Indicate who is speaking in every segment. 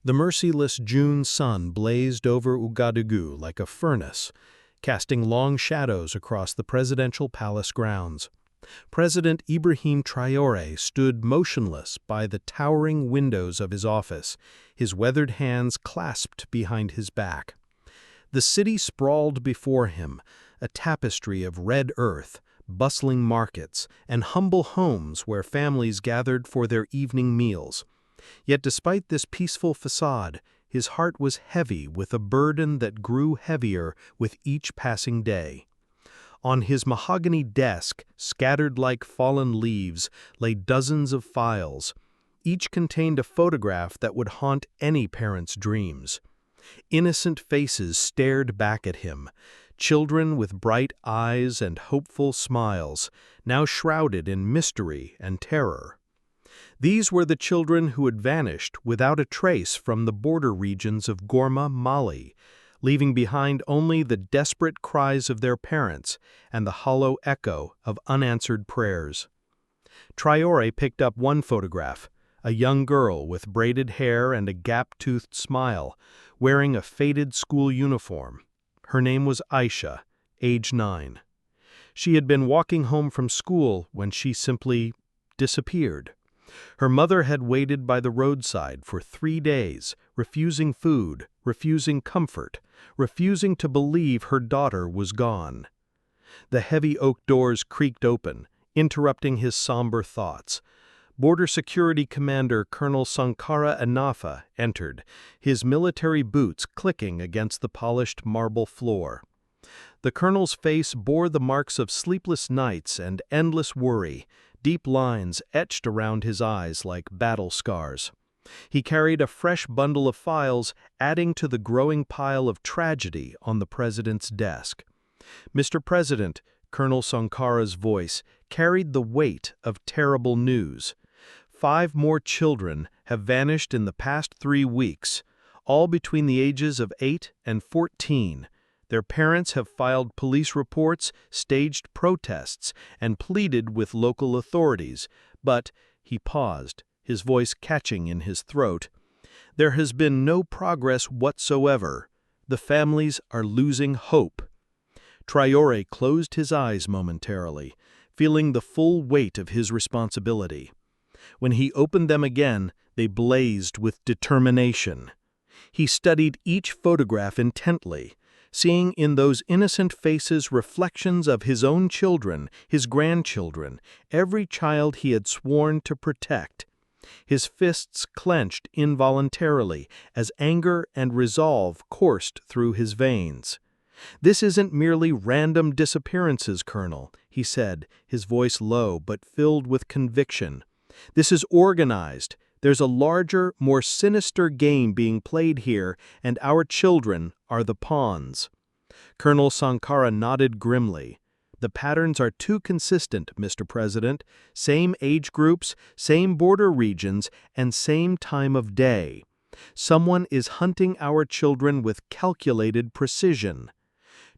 Speaker 1: The merciless June sun blazed over Ouagadougou like a furnace, casting long shadows across the presidential palace grounds. President Ibrahim Traoré stood motionless by the towering windows of his office, his weathered hands clasped behind his back. The city sprawled before him, a tapestry of red earth, bustling markets, and humble homes where families gathered for their evening meals. Yet despite this peaceful facade, his heart was heavy with a burden that grew heavier with each passing day. On his mahogany desk, scattered like fallen leaves, lay dozens of files. Each contained a photograph that would haunt any parent's dreams. Innocent faces stared back at him, children with bright eyes and hopeful smiles, now shrouded in mystery and terror. These were the children who had vanished without a trace from the border regions of Gorma, Mali, leaving behind only the desperate cries of their parents and the hollow echo of unanswered prayers. Traoré picked up one photograph, a young girl with braided hair and a gap-toothed smile, wearing a faded school uniform. Her name was Aisha, age 9. She had been walking home from school when she simply disappeared. Her mother had waited by the roadside for 3 days, refusing food, refusing comfort, refusing to believe her daughter was gone. The heavy oak doors creaked open, interrupting his somber thoughts. Border Security Commander Colonel Sankara Anafa entered, his military boots clicking against the polished marble floor. The colonel's face bore the marks of sleepless nights and endless worry, deep lines etched around his eyes like battle scars. He carried a fresh bundle of files, adding to the growing pile of tragedy on the president's desk. "Mr. President," Colonel Sankara's voice carried the weight of terrible news. 5 more children have vanished in the past 3 weeks, all between the ages of 8 and 14. Their parents have filed police reports, staged protests, and pleaded with local authorities, but, he paused, his voice catching in his throat, there has been no progress whatsoever. The families are losing hope. Traoré closed his eyes momentarily, feeling the full weight of his responsibility. When he opened them again, they blazed with determination. He studied each photograph intently, seeing in those innocent faces reflections of his own children, his grandchildren, every child he had sworn to protect. His fists clenched involuntarily as anger and resolve coursed through his veins. "This isn't merely random disappearances, Colonel," he said, his voice low but filled with conviction. "This is organized. There's a larger, more sinister game being played here, and our children are the pawns." Colonel Sankara nodded grimly. "The patterns are too consistent, Mr. President. Same age groups, same border regions, and same time of day. Someone is hunting our children with calculated precision."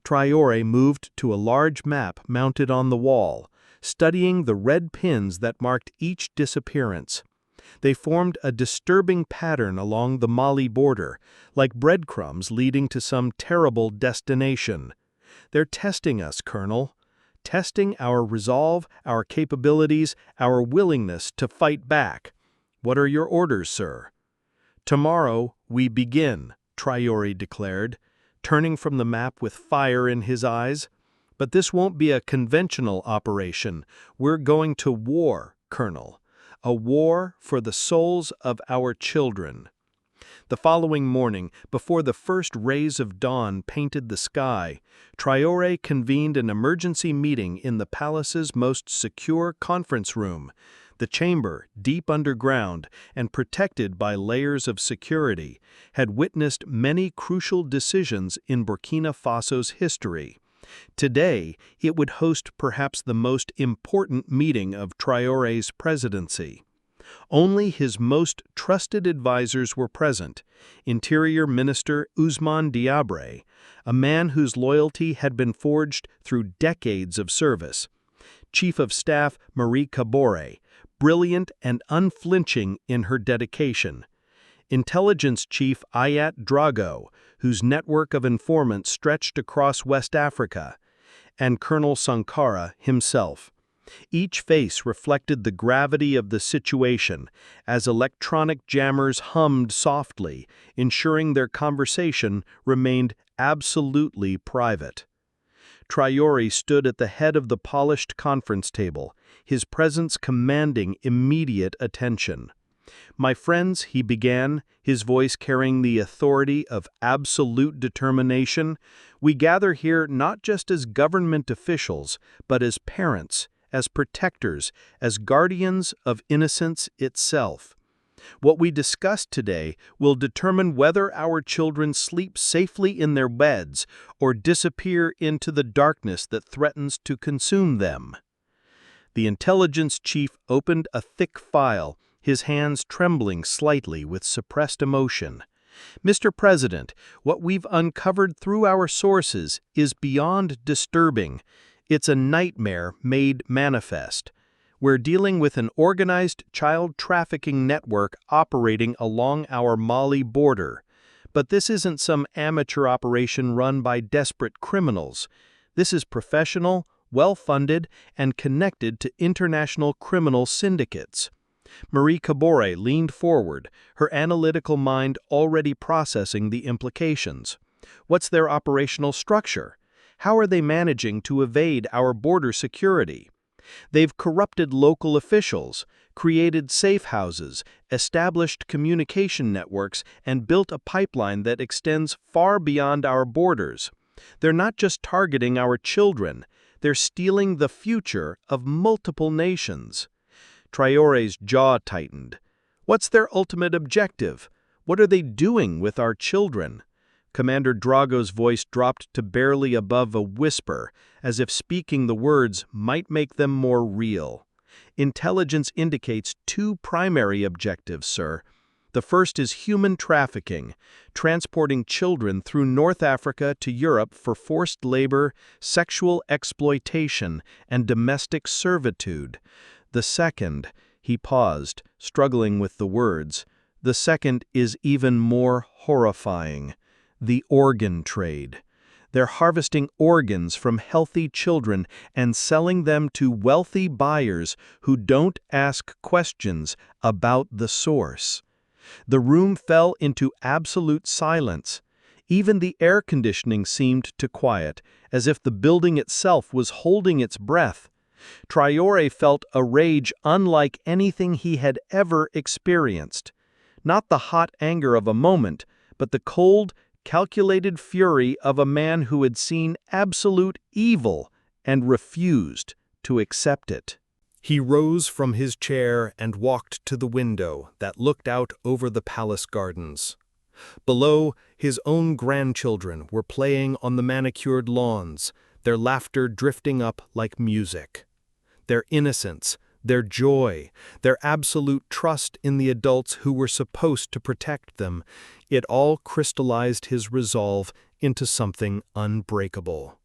Speaker 1: Traoré moved to a large map mounted on the wall, studying the red pins that marked each disappearance. They formed a disturbing pattern along the Mali border, like breadcrumbs leading to some terrible destination. "They're testing us, Colonel. Testing our resolve, our capabilities, our willingness to fight back. What are your orders, sir?" "Tomorrow we begin," Traoré declared, turning from the map with fire in his eyes. "But this won't be a conventional operation. We're going to war, Colonel. A war for the souls of our children." The following morning, before the first rays of dawn painted the sky, Traoré convened an emergency meeting in the palace's most secure conference room. The chamber, deep underground and protected by layers of security, had witnessed many crucial decisions in Burkina Faso's history. Today, it would host perhaps the most important meeting of Traoré's presidency. Only his most trusted advisors were present: Interior Minister Ousmane Diabre, a man whose loyalty had been forged through decades of service; Chief of Staff Marie Kabore, brilliant and unflinching in her dedication; Intelligence Chief Ibrahim Traoré, whose network of informants stretched across West Africa, and Colonel Sankara himself. Each face reflected the gravity of the situation as electronic jammers hummed softly, ensuring their conversation remained absolutely private. Traoré stood at the head of the polished conference table, his presence commanding immediate attention. "My friends," he began, his voice carrying the authority of absolute determination, "we gather here not just as government officials, but as parents, as protectors, as guardians of innocence itself. What we discuss today will determine whether our children sleep safely in their beds or disappear into the darkness that threatens to consume them." The intelligence chief opened a thick file, his hands trembling slightly with suppressed emotion. "Mr. President, what we've uncovered through our sources is beyond disturbing. It's a nightmare made manifest. We're dealing with an organized child trafficking network operating along our Mali border. But this isn't some amateur operation run by desperate criminals. This is professional, well-funded, and connected to international criminal syndicates." Marie Cabore leaned forward, her analytical mind already processing the implications. "What's their operational structure? How are they managing to evade our border security? They've corrupted local officials, created safe houses, established communication networks, and built a pipeline that extends far beyond our borders. They're not just targeting our children, they're stealing the future of multiple nations." Traoré's jaw tightened. "What's their ultimate objective? What are they doing with our children?" Commander Drago's voice dropped to barely above a whisper, as if speaking the words might make them more real. "Intelligence indicates two primary objectives, sir. The first is human trafficking, transporting children through North Africa to Europe for forced labor, sexual exploitation, and domestic servitude. The second," he paused, struggling with the words, "the second is even more horrifying. The organ trade. They're harvesting organs from healthy children and selling them to wealthy buyers who don't ask questions about the source." The room fell into absolute silence. Even the air conditioning seemed to quiet, as if the building itself was holding its breath. Traoré felt a rage unlike anything he had ever experienced. Not the hot anger of a moment, but the cold, calculated fury of a man who had seen absolute evil and refused to accept it. He rose from his chair and walked to the window that looked out over the palace gardens. Below, his own grandchildren were playing on the manicured lawns, their laughter drifting up like music. Their innocence, their joy, their absolute trust in the adults who were supposed to protect them, it all crystallized his resolve into something unbreakable.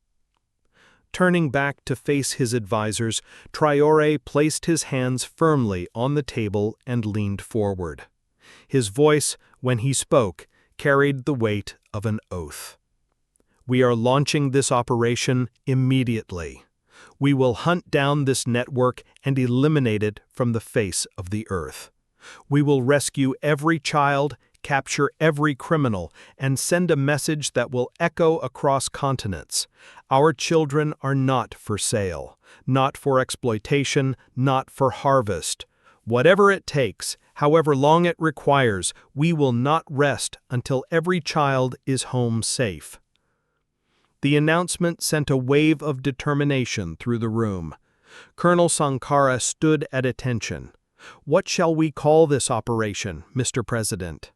Speaker 1: Turning back to face his advisors, Traoré placed his hands firmly on the table and leaned forward. His voice, when he spoke, carried the weight of an oath. "We are launching this operation immediately. We will hunt down this network and eliminate it from the face of the earth. We will rescue every child, capture every criminal, and send a message that will echo across continents. Our children are not for sale, not for exploitation, not for harvest. Whatever it takes, however long it requires, we will not rest until every child is home safe." The announcement sent a wave of determination through the room. Colonel Sankara stood at attention. "What shall we call this operation, Mr. President?"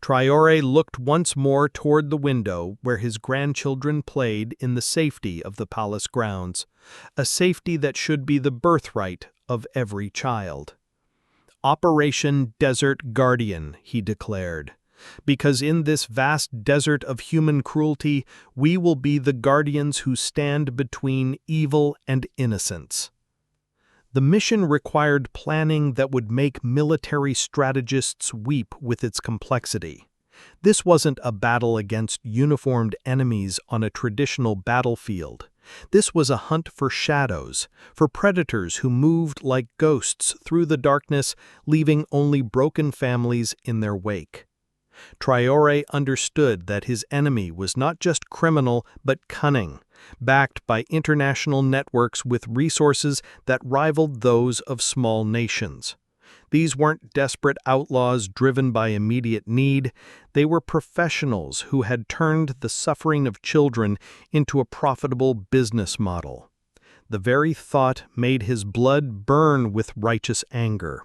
Speaker 1: Traoré looked once more toward the window where his grandchildren played in the safety of the palace grounds, a safety that should be the birthright of every child. "Operation Desert Guardian," he declared, "because in this vast desert of human cruelty, we will be the guardians who stand between evil and innocence." The mission required planning that would make military strategists weep with its complexity. This wasn't a battle against uniformed enemies on a traditional battlefield. This was a hunt for shadows, for predators who moved like ghosts through the darkness, leaving only broken families in their wake. Traoré understood that his enemy was not just criminal but cunning, backed by international networks with resources that rivaled those of small nations. These weren't desperate outlaws driven by immediate need. They were professionals who had turned the suffering of children into a profitable business model. The very thought made his blood burn with righteous anger.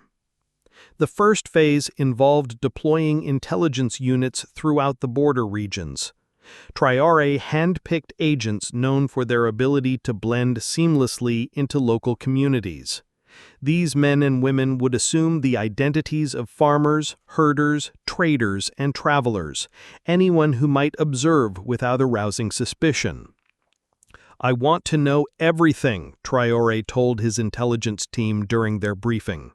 Speaker 1: The first phase involved deploying intelligence units throughout the border regions. Traoré handpicked agents known for their ability to blend seamlessly into local communities. These men and women would assume the identities of farmers, herders, traders, and travelers, anyone who might observe without arousing suspicion. "I want to know everything," Traoré told his intelligence team during their briefing.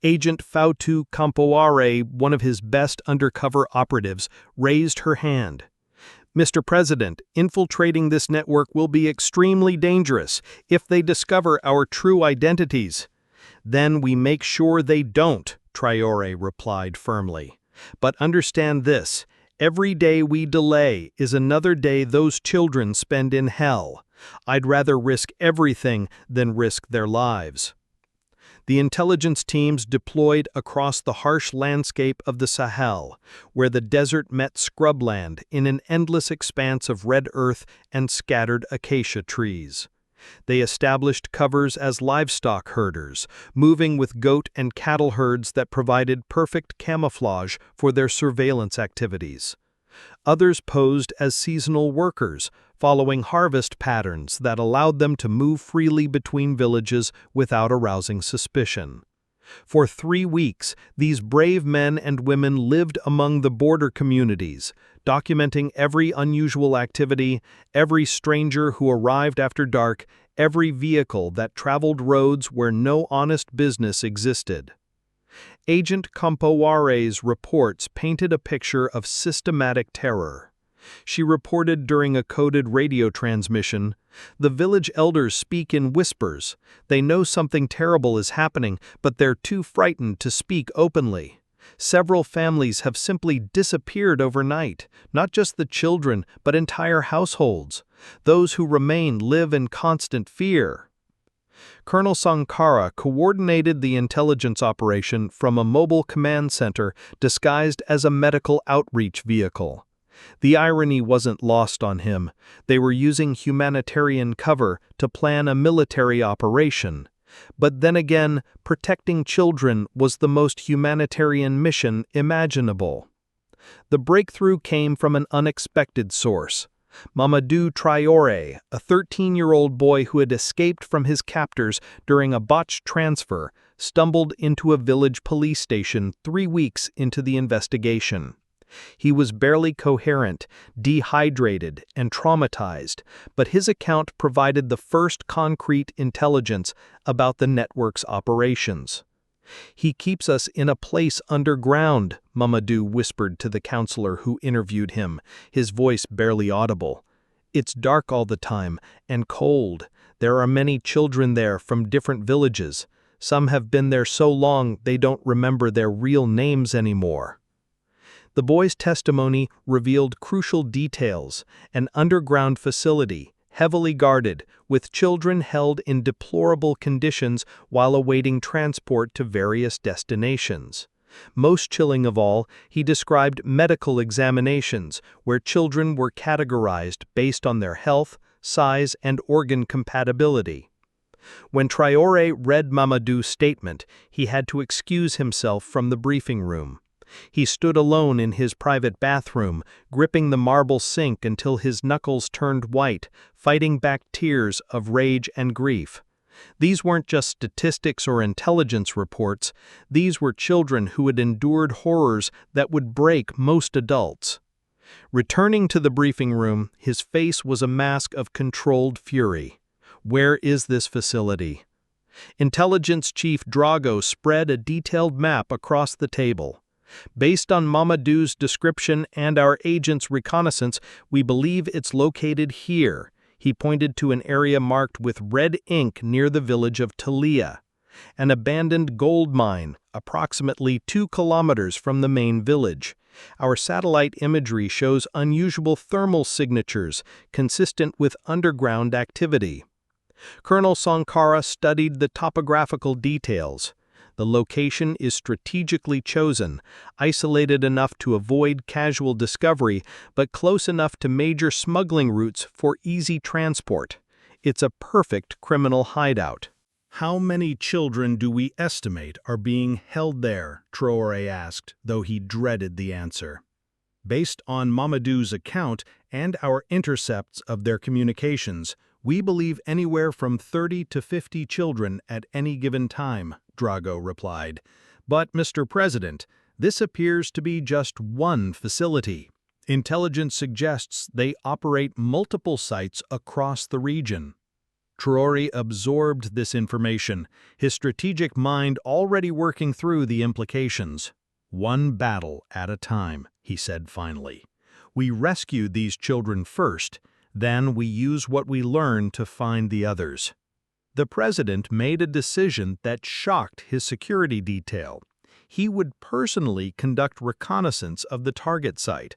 Speaker 1: Agent Fautu Campoare, one of his best undercover operatives, raised her hand. "Mr. President, infiltrating this network will be extremely dangerous if they discover our true identities." "Then we make sure they don't," Traoré replied firmly. "But understand this, every day we delay is another day those children spend in hell. I'd rather risk everything than risk their lives." The intelligence teams deployed across the harsh landscape of the Sahel, where the desert met scrubland in an endless expanse of red earth and scattered acacia trees. They established covers as livestock herders, moving with goat and cattle herds that provided perfect camouflage for their surveillance activities. Others posed as seasonal workers, following harvest patterns that allowed them to move freely between villages without arousing suspicion. For 3 weeks, these brave men and women lived among the border communities, documenting every unusual activity, every stranger who arrived after dark, every vehicle that traveled roads where no honest business existed. Agent Campoare's reports painted a picture of systematic terror. She reported during a coded radio transmission, "The village elders speak in whispers. They know something terrible is happening, but they're too frightened to speak openly. Several families have simply disappeared overnight, not just the children, but entire households. Those who remain live in constant fear." Colonel Sankara coordinated the intelligence operation from a mobile command center disguised as a medical outreach vehicle. The irony wasn't lost on him. They were using humanitarian cover to plan a military operation. But then again, protecting children was the most humanitarian mission imaginable. The breakthrough came from an unexpected source. Mamadou Traoré, a 13-year-old boy who had escaped from his captors during a botched transfer, stumbled into a village police station 3 weeks into the investigation. He was barely coherent, dehydrated, and traumatized, but his account provided the first concrete intelligence about the network's operations. "He keeps us in a place underground," Mamadou whispered to the counselor who interviewed him, his voice barely audible. "It's dark all the time, and cold. There are many children there from different villages. Some have been there so long they don't remember their real names anymore." The boy's testimony revealed crucial details: an underground facility, heavily guarded, with children held in deplorable conditions while awaiting transport to various destinations. Most chilling of all, he described medical examinations where children were categorized based on their health, size, and organ compatibility. When Traoré read Mamadou's statement, he had to excuse himself from the briefing room. He stood alone in his private bathroom, gripping the marble sink until his knuckles turned white, fighting back tears of rage and grief. These weren't just statistics or intelligence reports. These were children who had endured horrors that would break most adults. Returning to the briefing room, his face was a mask of controlled fury. "Where is this facility?" Intelligence Chief Drago spread a detailed map across the table. Based on Mamadou's description and our agent's reconnaissance, we believe it's located here. He pointed to an area marked with red ink near the village of Talia, an abandoned gold mine, approximately 2 kilometers from the main village. Our satellite imagery shows unusual thermal signatures consistent with underground activity. Colonel Sankara studied the topographical details. The location is strategically chosen, isolated enough to avoid casual discovery, but close enough to major smuggling routes for easy transport. It's a perfect criminal hideout. "How many children do we estimate are being held there?" Traoré asked, though he dreaded the answer. "Based on Mamadou's account and our intercepts of their communications, we believe anywhere from 30 to 50 children at any given time," Drago replied. "But, Mr. President, this appears to be just one facility. Intelligence suggests they operate multiple sites across the region." Traoré absorbed this information, his strategic mind already working through the implications. "One battle at a time," he said finally. "We rescue these children first, then we use what we learn to find the others." The president made a decision that shocked his security detail. He would personally conduct reconnaissance of the target site.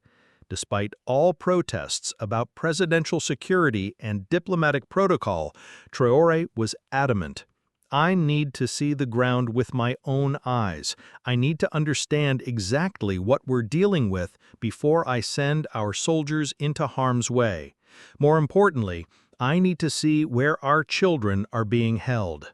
Speaker 1: Despite all protests about presidential security and diplomatic protocol, Traoré was adamant. "I need to see the ground with my own eyes. I need to understand exactly what we're dealing with before I send our soldiers into harm's way. More importantly, I need to see where our children are being held."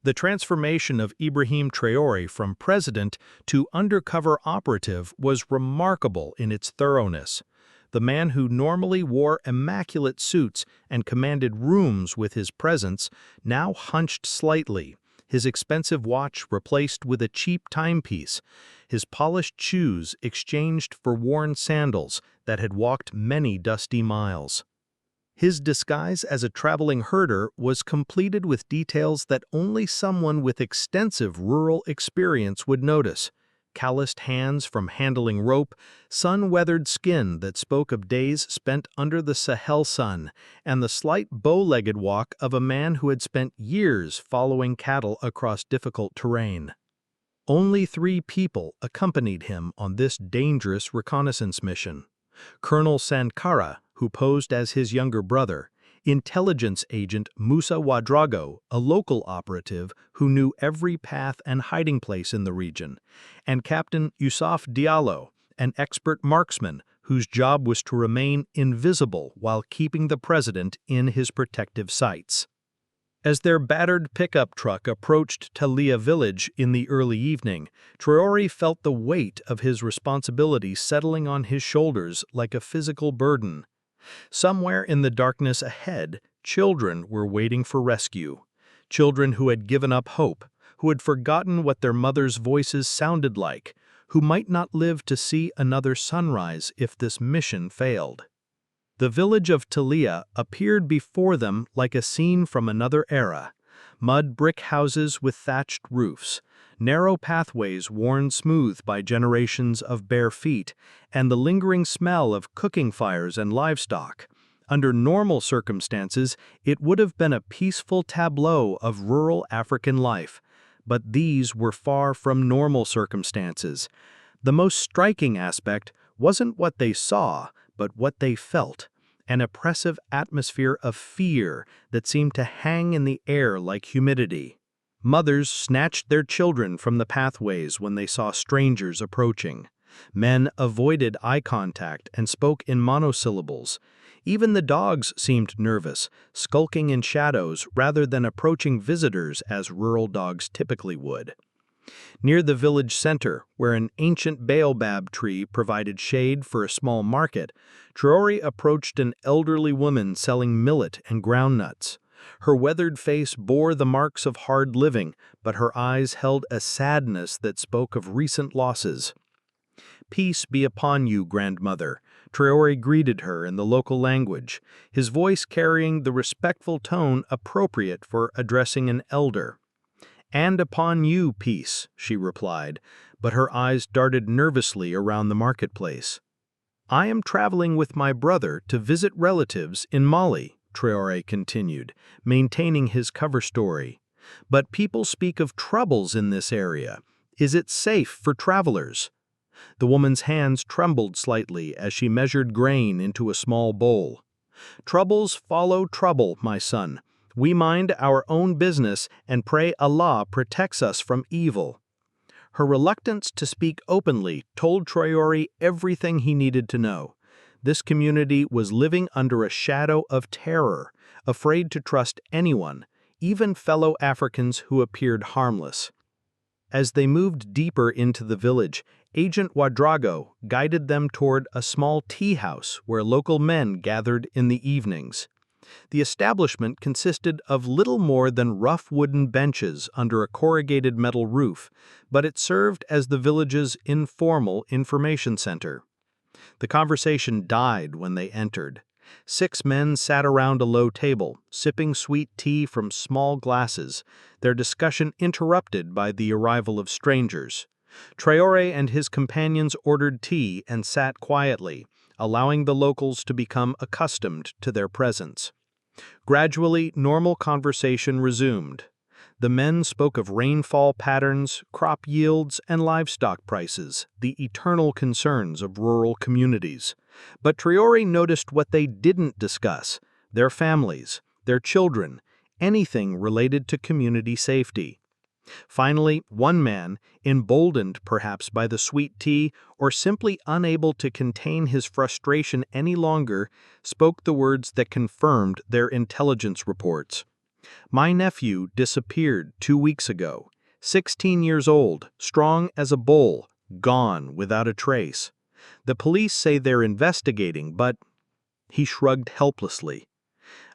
Speaker 1: The transformation of Ibrahim Traoré from president to undercover operative was remarkable in its thoroughness. The man who normally wore immaculate suits and commanded rooms with his presence now hunched slightly, his expensive watch replaced with a cheap timepiece, his polished shoes exchanged for worn sandals that had walked many dusty miles. His disguise as a traveling herder was completed with details that only someone with extensive rural experience would notice. Calloused hands from handling rope, sun-weathered skin that spoke of days spent under the Sahel sun, and the slight bow-legged walk of a man who had spent years following cattle across difficult terrain. Only 3 people accompanied him on this dangerous reconnaissance mission. Colonel Sankara, who posed as his younger brother, intelligence agent Musa Ouedraogo, a local operative who knew every path and hiding place in the region, and Captain Youssouf Diallo, an expert marksman whose job was to remain invisible while keeping the president in his protective sights. As their battered pickup truck approached Talia village in the early evening, Traoré felt the weight of his responsibility settling on his shoulders like a physical burden. Somewhere in the darkness ahead, children were waiting for rescue. Children who had given up hope, who had forgotten what their mothers' voices sounded like, who might not live to see another sunrise if this mission failed. The village of Talia appeared before them like a scene from another era. Mud brick houses with thatched roofs, narrow pathways worn smooth by generations of bare feet, and the lingering smell of cooking fires and livestock. Under normal circumstances, it would have been a peaceful tableau of rural African life. But these were far from normal circumstances. The most striking aspect wasn't what they saw, but what they felt. An oppressive atmosphere of fear that seemed to hang in the air like humidity. Mothers snatched their children from the pathways when they saw strangers approaching. Men avoided eye contact and spoke in monosyllables. Even the dogs seemed nervous, skulking in shadows rather than approaching visitors as rural dogs typically would. Near the village center, where an ancient baobab tree provided shade for a small market, Traoré approached an elderly woman selling millet and groundnuts. Her weathered face bore the marks of hard living, but her eyes held a sadness that spoke of recent losses. "Peace be upon you, grandmother," Traoré greeted her in the local language, his voice carrying the respectful tone appropriate for addressing an elder. "And upon you, peace," she replied, but her eyes darted nervously around the marketplace. "I am traveling with my brother to visit relatives in Mali," Traoré continued, maintaining his cover story. "But people speak of troubles in this area. Is it safe for travelers?" The woman's hands trembled slightly as she measured grain into a small bowl. "Troubles follow trouble, my son. We mind our own business and pray Allah protects us from evil." Her reluctance to speak openly told Traoré everything he needed to know. This community was living under a shadow of terror, afraid to trust anyone, even fellow Africans who appeared harmless. As they moved deeper into the village, Agent Ouedraogo guided them toward a small tea house where local men gathered in the evenings. The establishment consisted of little more than rough wooden benches under a corrugated metal roof, but it served as the village's informal information center. The conversation died when they entered. 6 men sat around a low table, sipping sweet tea from small glasses, their discussion interrupted by the arrival of strangers. Traoré and his companions ordered tea and sat quietly, allowing the locals to become accustomed to their presence. Gradually, normal conversation resumed. The men spoke of rainfall patterns, crop yields, and livestock prices, the eternal concerns of rural communities. But Traoré noticed what they didn't discuss: their families, their children, anything related to community safety. Finally, one man, emboldened perhaps by the sweet tea or simply unable to contain his frustration any longer, spoke the words that confirmed their intelligence reports. "My nephew disappeared 2 weeks ago. 16 years old, strong as a bull, gone without a trace. The police say they're investigating, but—" He shrugged helplessly.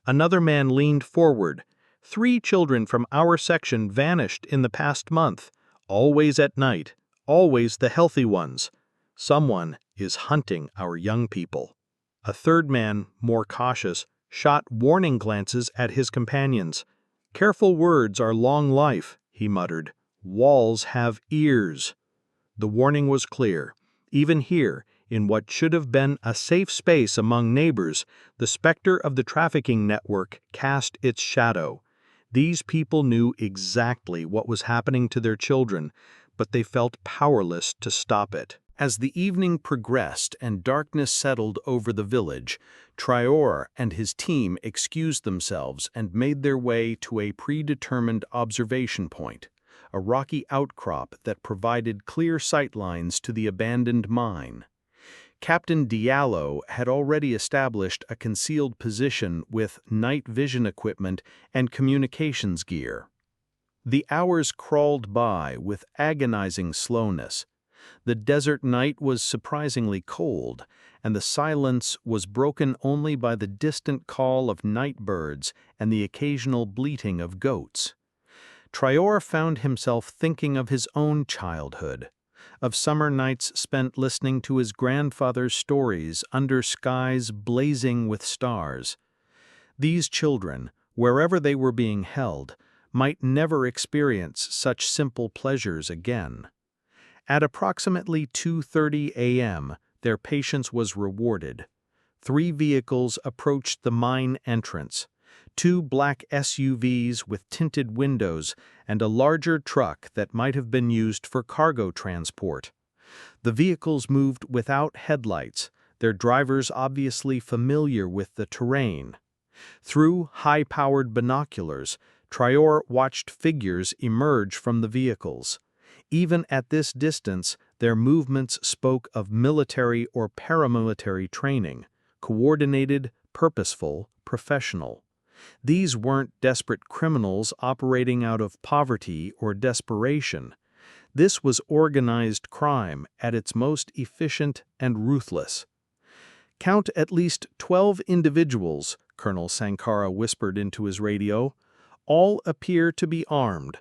Speaker 1: Another man leaned forward. "3 children from our section vanished in the past month, always at night, always the healthy ones. Someone is hunting our young people." A third man, more cautious, shot warning glances at his companions. "Careful words are long life," he muttered. "Walls have ears." The warning was clear. Even here, in what should have been a safe space among neighbors, the specter of the trafficking network cast its shadow. These people knew exactly what was happening to their children, but they felt powerless to stop it. As the evening progressed and darkness settled over the village, Traoré and his team excused themselves and made their way to a predetermined observation point, a rocky outcrop that provided clear sightlines to the abandoned mine. Captain Diallo had already established a concealed position with night vision equipment and communications gear. The hours crawled by with agonizing slowness. The desert night was surprisingly cold, and the silence was broken only by the distant call of night birds and the occasional bleating of goats. Traoré found himself thinking of his own childhood, of summer nights spent listening to his grandfather's stories under skies blazing with stars. These children, wherever they were being held, might never experience such simple pleasures again. At approximately 2:30 a.m., their patience was rewarded. 3 vehicles approached the mine entrance: 2 black SUVs with tinted windows and a larger truck that might have been used for cargo transport. The vehicles moved without headlights, their drivers obviously familiar with the terrain. Through high-powered binoculars, Traoré watched figures emerge from the vehicles. Even at this distance, their movements spoke of military or paramilitary training, coordinated, purposeful, professional. These weren't desperate criminals operating out of poverty or desperation. This was organized crime at its most efficient and ruthless. "Count at least 12 individuals," Colonel Sankara whispered into his radio. "All appear to be armed.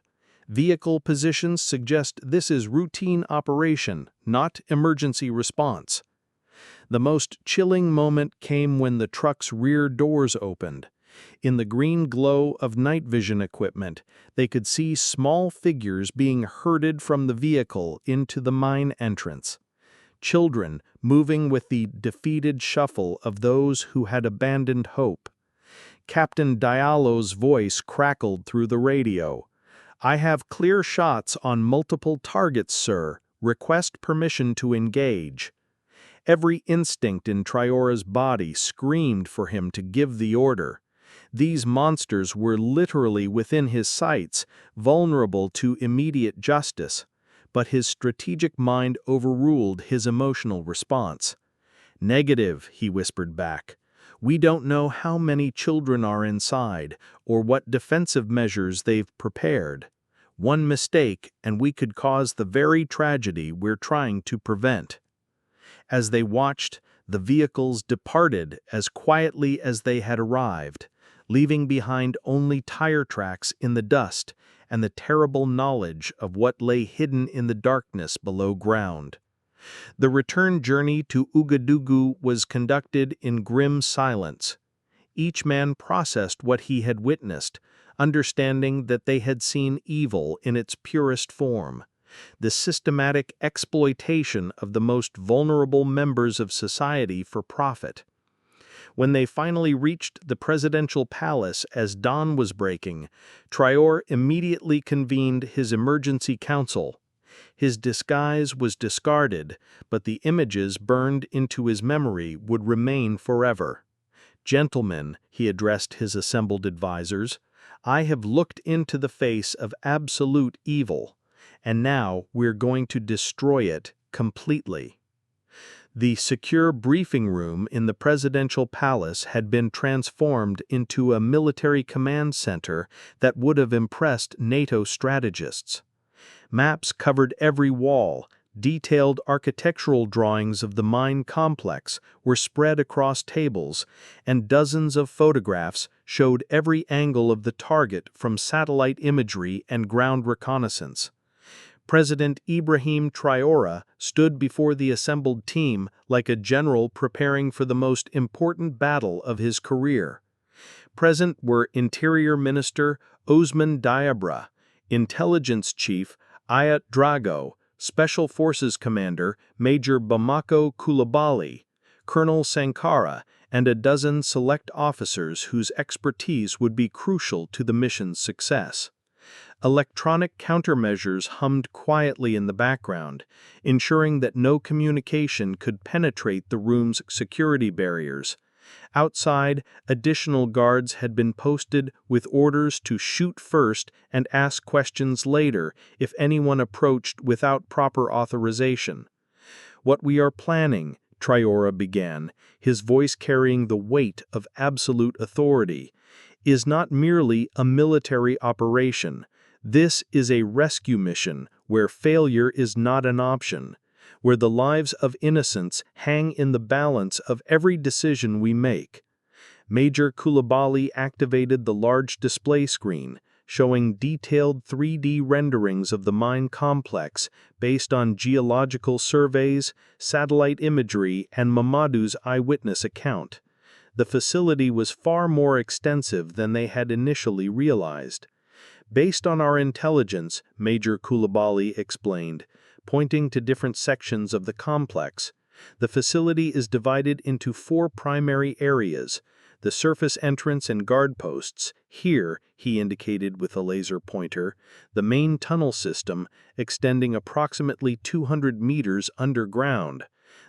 Speaker 1: Vehicle positions suggest this is routine operation, not emergency response." The most chilling moment came when the truck's rear doors opened. In the green glow of night vision equipment, they could see small figures being herded from the vehicle into the mine entrance. Children moving with the defeated shuffle of those who had abandoned hope. Captain Diallo's voice crackled through the radio. "I have clear shots on multiple targets, sir. Request permission to engage." Every instinct in Traoré's body screamed for him to give the order. These monsters were literally within his sights, vulnerable to immediate justice. But his strategic mind overruled his emotional response. "Negative," he whispered back. "We don't know how many children are inside, or what defensive measures they've prepared. One mistake, and we could cause the very tragedy we're trying to prevent." As they watched, the vehicles departed as quietly as they had arrived, leaving behind only tire tracks in the dust and the terrible knowledge of what lay hidden in the darkness below ground. The return journey to Ouagadougou was conducted in grim silence. Each man processed what he had witnessed, understanding that they had seen evil in its purest form. The systematic exploitation of the most vulnerable members of society for profit. When they finally reached the presidential palace as dawn was breaking, Traoré immediately convened his emergency council. His disguise was discarded, but the images burned into his memory would remain forever. "Gentlemen," he addressed his assembled advisors, "I have looked into the face of absolute evil, and now we're going to destroy it completely." The secure briefing room in the presidential palace had been transformed into a military command center that would have impressed NATO strategists. Maps covered every wall. Detailed architectural drawings of the mine complex were spread across tables, and dozens of photographs showed every angle of the target from satellite imagery and ground reconnaissance. President Ibrahim Traoré stood before the assembled team like a general preparing for the most important battle of his career. Present were Interior Minister Ousmane Diabra, Intelligence Chief Ayat Drago, Special Forces Commander Major Bamako Coulibaly, Colonel Sankara, and a dozen select officers whose expertise would be crucial to the mission's success. Electronic countermeasures hummed quietly in the background, ensuring that no communication could penetrate the room's security barriers. Outside, additional guards had been posted with orders to shoot first and ask questions later if anyone approached without proper authorization. "What we are planning," Traoré began, his voice carrying the weight of absolute authority, "is not merely a military operation. This is a rescue mission where failure is not an option, where the lives of innocents hang in the balance of every decision we make." Major Coulibaly activated the large display screen, showing detailed 3D renderings of the mine complex based on geological surveys, satellite imagery, and Mamadou's eyewitness account. The facility was far more extensive than they had initially realized. "Based on our intelligence," Major Coulibaly explained, pointing to different sections of the complex, "the facility is divided into 4 primary areas: the surface entrance and guard posts, here," he indicated with a laser pointer, "the main tunnel system, extending approximately 200 meters underground,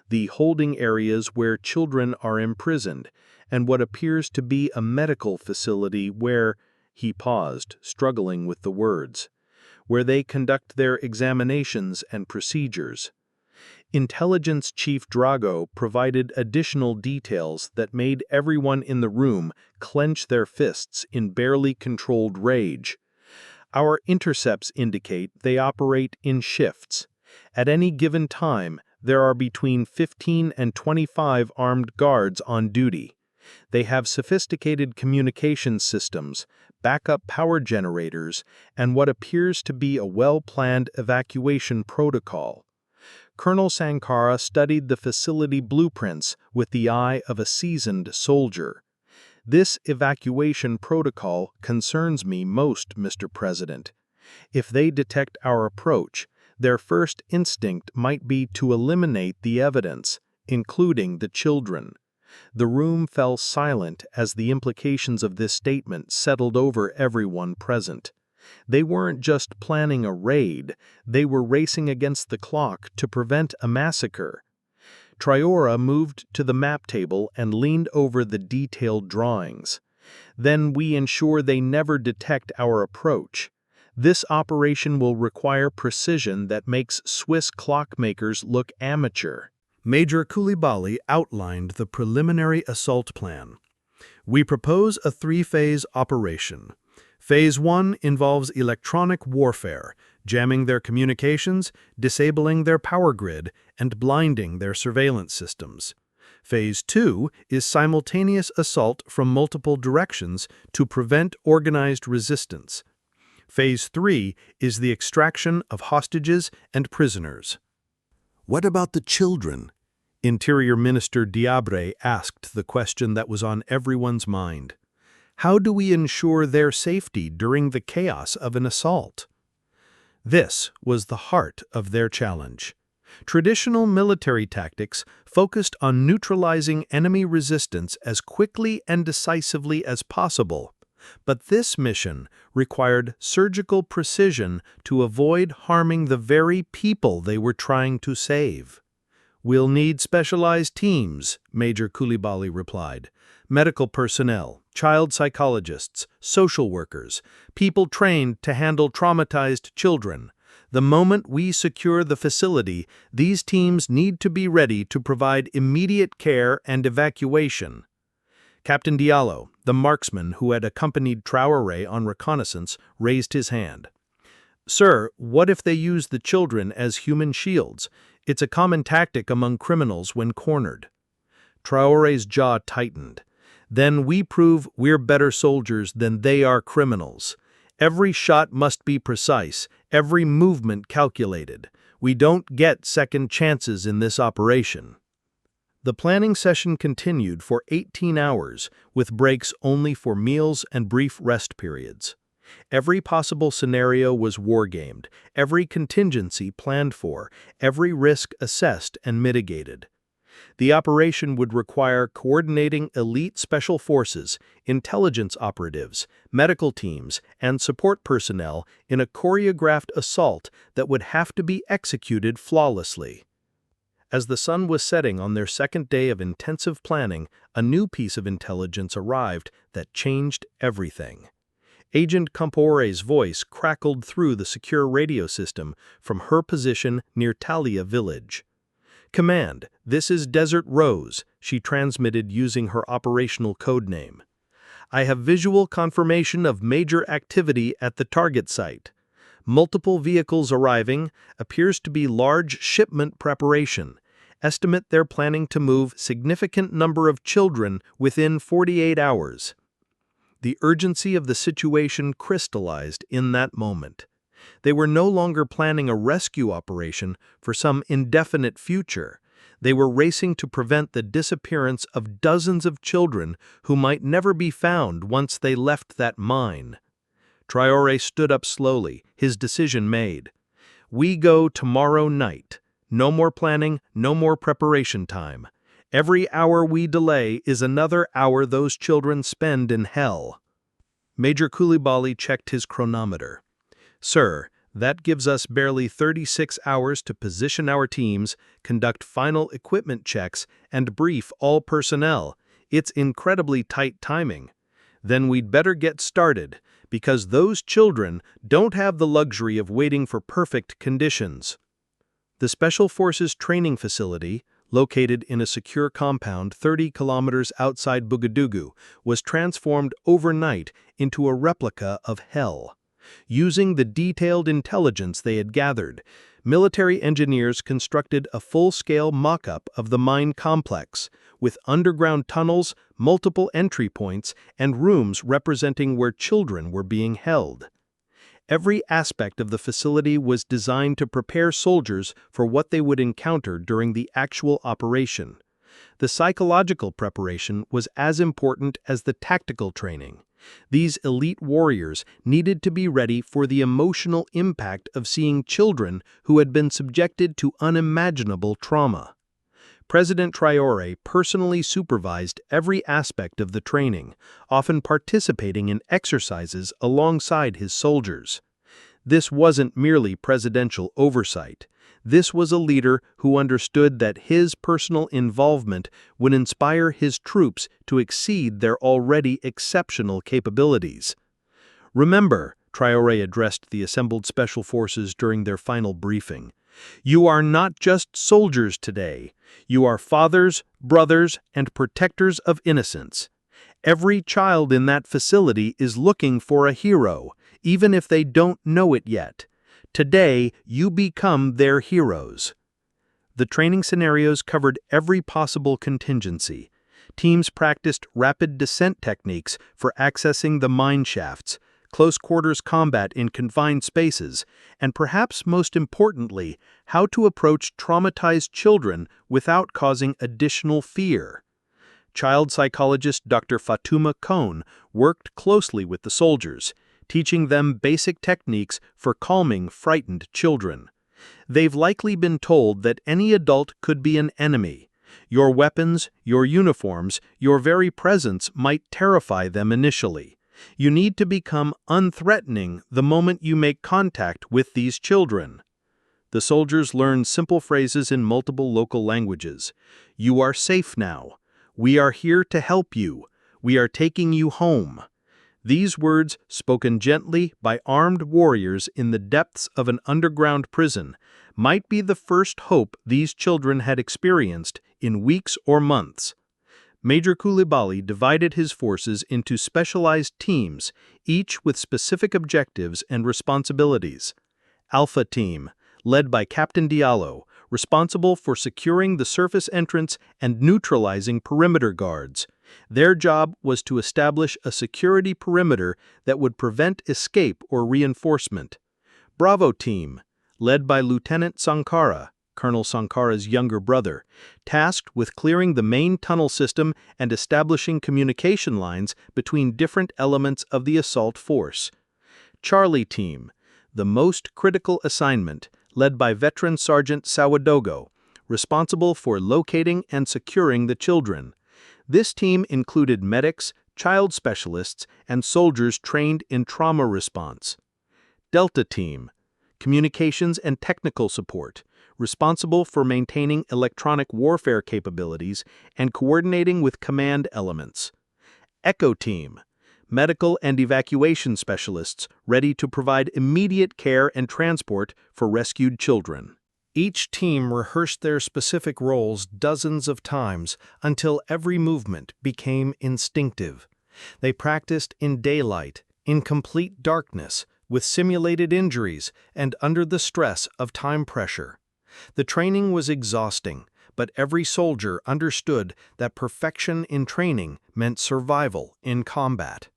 Speaker 1: the holding areas where children are imprisoned, and what appears to be a medical facility where—" he paused, struggling with the words, "where they conduct their examinations and procedures." Intelligence Chief Drago provided additional details that made everyone in the room clench their fists in barely controlled rage. "Our intercepts indicate they operate in shifts. At any given time, there are between 15 and 25 armed guards on duty. They have sophisticated communication systems, backup power generators, and what appears to be a well-planned evacuation protocol." Colonel Sankara studied the facility blueprints with the eye of a seasoned soldier. This evacuation protocol concerns me most, Mr. President. If they detect our approach, their first instinct might be to eliminate the evidence, including the children. The room fell silent as the implications of this statement settled over everyone present. They weren't just planning a raid, they were racing against the clock to prevent a massacre. Traoré moved to the map table and leaned over the detailed drawings. Then we ensure they never detect our approach. This operation will require precision that makes Swiss clockmakers look amateur. Major Coulibaly outlined the preliminary assault plan. We propose a three-phase operation. Phase 1 involves electronic warfare, jamming their communications, disabling their power grid, and blinding their surveillance systems. Phase 2 is simultaneous assault from multiple directions to prevent organized resistance. Phase 3 is the extraction of hostages and prisoners. What about the children? Interior Minister Diabre asked the question that was on everyone's mind. How do we ensure their safety during the chaos of an assault? This was the heart of their challenge. Traditional military tactics focused on neutralizing enemy resistance as quickly and decisively as possible. But this mission required surgical precision to avoid harming the very people they were trying to save. We'll need specialized teams, Major Coulibaly replied. Medical personnel, child psychologists, social workers, people trained to handle traumatized children. The moment we secure the facility, these teams need to be ready to provide immediate care and evacuation. Captain Diallo, the marksman who had accompanied Traoré on reconnaissance, raised his hand. Sir, what if they use the children as human shields? It's a common tactic among criminals when cornered. Traoré's jaw tightened. Then we prove we're better soldiers than they are criminals. Every shot must be precise, every movement calculated. We don't get second chances in this operation. The planning session continued for 18 hours, with breaks only for meals and brief rest periods. Every possible scenario was wargamed, every contingency planned for, every risk assessed and mitigated. The operation would require coordinating elite special forces, intelligence operatives, medical teams, and support personnel in a choreographed assault that would have to be executed flawlessly. As the sun was setting on their second day of intensive planning, a new piece of intelligence arrived that changed everything. Agent Compaore's voice crackled through the secure radio system from her position near Talia village. Command, this is Desert Rose, she transmitted using her operational code name. I have visual confirmation of major activity at the target site. Multiple vehicles arriving, appears to be large shipment preparation. Estimate they're planning to move significant number of children within 48 hours. The urgency of the situation crystallized in that moment. They were no longer planning a rescue operation for some indefinite future. They were racing to prevent the disappearance of dozens of children who might never be found once they left that mine. Traoré stood up slowly, his decision made. We go tomorrow night. No more planning, no more preparation time. Every hour we delay is another hour those children spend in hell. Major Coulibaly checked his chronometer. Sir, that gives us barely 36 hours to position our teams, conduct final equipment checks, and brief all personnel. It's incredibly tight timing. Then we'd better get started, because those children don't have the luxury of waiting for perfect conditions. The Special Forces training facility, located in a secure compound 30 kilometers outside Ouagadougou, was transformed overnight into a replica of hell. Using the detailed intelligence they had gathered, military engineers constructed a full-scale mock-up of the mine complex, with underground tunnels, multiple entry points, and rooms representing where children were being held. Every aspect of the facility was designed to prepare soldiers for what they would encounter during the actual operation. The psychological preparation was as important as the tactical training. These elite warriors needed to be ready for the emotional impact of seeing children who had been subjected to unimaginable trauma. President Traoré personally supervised every aspect of the training, often participating in exercises alongside his soldiers. This wasn't merely presidential oversight. This was a leader who understood that his personal involvement would inspire his troops to exceed their already exceptional capabilities. Remember, Traoré addressed the assembled special forces during their final briefing, you are not just soldiers today. You are fathers, brothers, and protectors of innocence. Every child in that facility is looking for a hero, even if they don't know it yet. Today, you become their heroes. The training scenarios covered every possible contingency. Teams practiced rapid descent techniques for accessing the mine shafts, close-quarters combat in confined spaces, and perhaps most importantly, how to approach traumatized children without causing additional fear. Child psychologist Dr. Fatuma Kohn worked closely with the soldiers, teaching them basic techniques for calming frightened children. They've likely been told that any adult could be an enemy. Your weapons, your uniforms, your very presence might terrify them initially. You need to become unthreatening the moment you make contact with these children. The soldiers learned simple phrases in multiple local languages. You are safe now. We are here to help you. We are taking you home. These words, spoken gently by armed warriors in the depths of an underground prison, might be the first hope these children had experienced in weeks or months. Major Coulibaly divided his forces into specialized teams, each with specific objectives and responsibilities. Alpha Team, led by Captain Diallo, responsible for securing the surface entrance and neutralizing perimeter guards. Their job was to establish a security perimeter that would prevent escape or reinforcement. Bravo Team, led by Lieutenant Sankara, Colonel Sankara's younger brother, tasked with clearing the main tunnel system and establishing communication lines between different elements of the assault force. Charlie Team, the most critical assignment, led by veteran Sergeant Sawadogo, responsible for locating and securing the children. This team included medics, child specialists, and soldiers trained in trauma response. Delta Team, communications and technical support, responsible for maintaining electronic warfare capabilities and coordinating with command elements. Echo Team, medical and evacuation specialists ready to provide immediate care and transport for rescued children. Each team rehearsed their specific roles dozens of times until every movement became instinctive. They practiced in daylight, in complete darkness, with simulated injuries, and under the stress of time pressure. The training was exhausting, but every soldier understood that perfection in training meant survival in combat.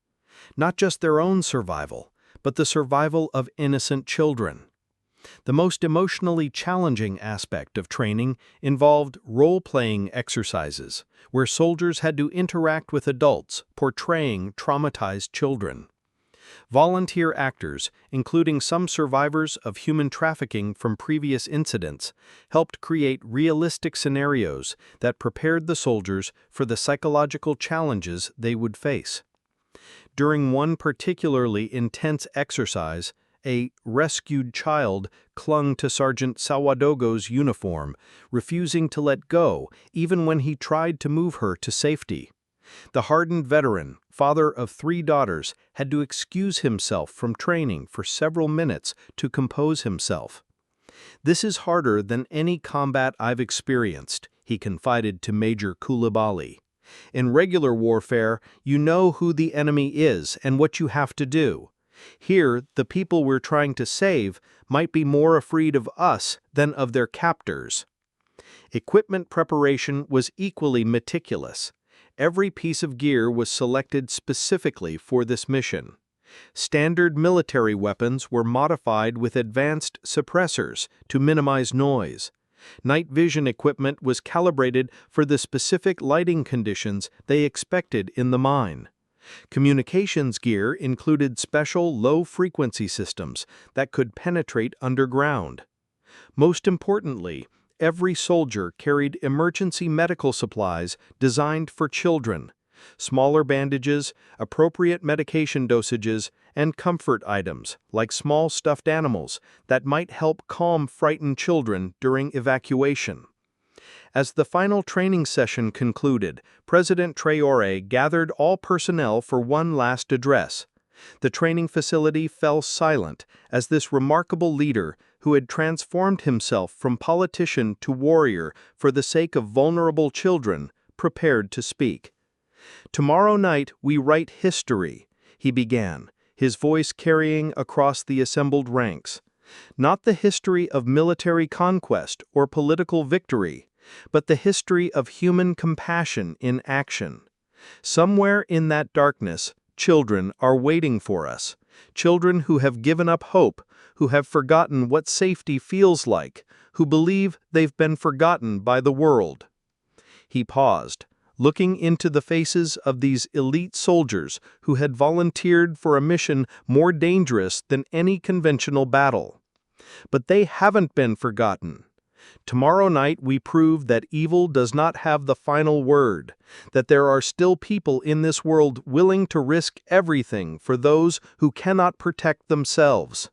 Speaker 1: Not just their own survival, but the survival of innocent children. The most emotionally challenging aspect of training involved role-playing exercises, where soldiers had to interact with adults portraying traumatized children. Volunteer actors, including some survivors of human trafficking from previous incidents, helped create realistic scenarios that prepared the soldiers for the psychological challenges they would face. During one particularly intense exercise, a rescued child clung to Sergeant Sawadogo's uniform, refusing to let go even when he tried to move her to safety. The hardened veteran, father of 3 daughters, had to excuse himself from training for several minutes to compose himself. This is harder than any combat I've experienced, he confided to Major Coulibaly. In regular warfare, you know who the enemy is and what you have to do. Here, the people we're trying to save might be more afraid of us than of their captors. Equipment preparation was equally meticulous. Every piece of gear was selected specifically for this mission. Standard military weapons were modified with advanced suppressors to minimize noise. Night vision equipment was calibrated for the specific lighting conditions they expected in the mine. Communications gear included special low-frequency systems that could penetrate underground. Most importantly, every soldier carried emergency medical supplies designed for children, smaller bandages, appropriate medication dosages, and comfort items like small stuffed animals that might help calm frightened children during evacuation. As the final training session concluded, President Traoré gathered all personnel for one last address. The training facility fell silent as this remarkable leader, who had transformed himself from politician to warrior for the sake of vulnerable children, prepared to speak. "Tomorrow night we write history," he began, his voice carrying across the assembled ranks. "Not the history of military conquest or political victory, but the history of human compassion in action. Somewhere in that darkness, children are waiting for us, children who have given up hope, who have forgotten what safety feels like, who believe they've been forgotten by the world." He paused, looking into the faces of these elite soldiers who had volunteered for a mission more dangerous than any conventional battle. "But they haven't been forgotten. Tomorrow night we prove that evil does not have the final word, that there are still people in this world willing to risk everything for those who cannot protect themselves.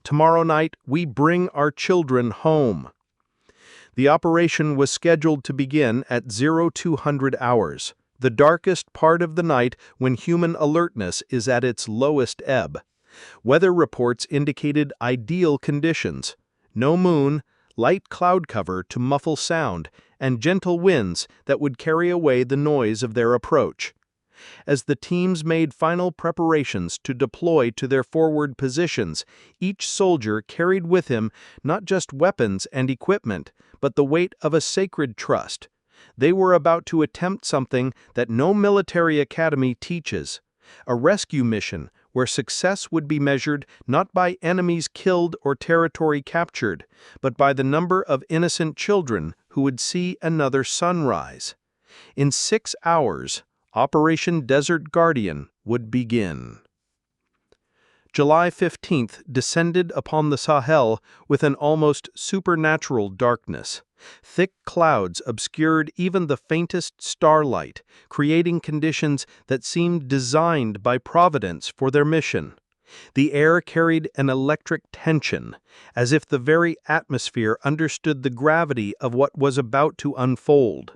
Speaker 1: Tomorrow night we bring our children home." The operation was scheduled to begin at 0200 hours, the darkest part of the night when human alertness is at its lowest ebb. Weather reports indicated ideal conditions: no moon, light cloud cover to muffle sound, and gentle winds that would carry away the noise of their approach. As the teams made final preparations to deploy to their forward positions, each soldier carried with him not just weapons and equipment, but the weight of a sacred trust. They were about to attempt something that no military academy teaches: a rescue mission where success would be measured not by enemies killed or territory captured, but by the number of innocent children who would see another sunrise. In 6 hours, Operation Desert Guardian would begin. July 15th descended upon the Sahel with an almost supernatural darkness. Thick clouds obscured even the faintest starlight, creating conditions that seemed designed by Providence for their mission. The air carried an electric tension, as if the very atmosphere understood the gravity of what was about to unfold.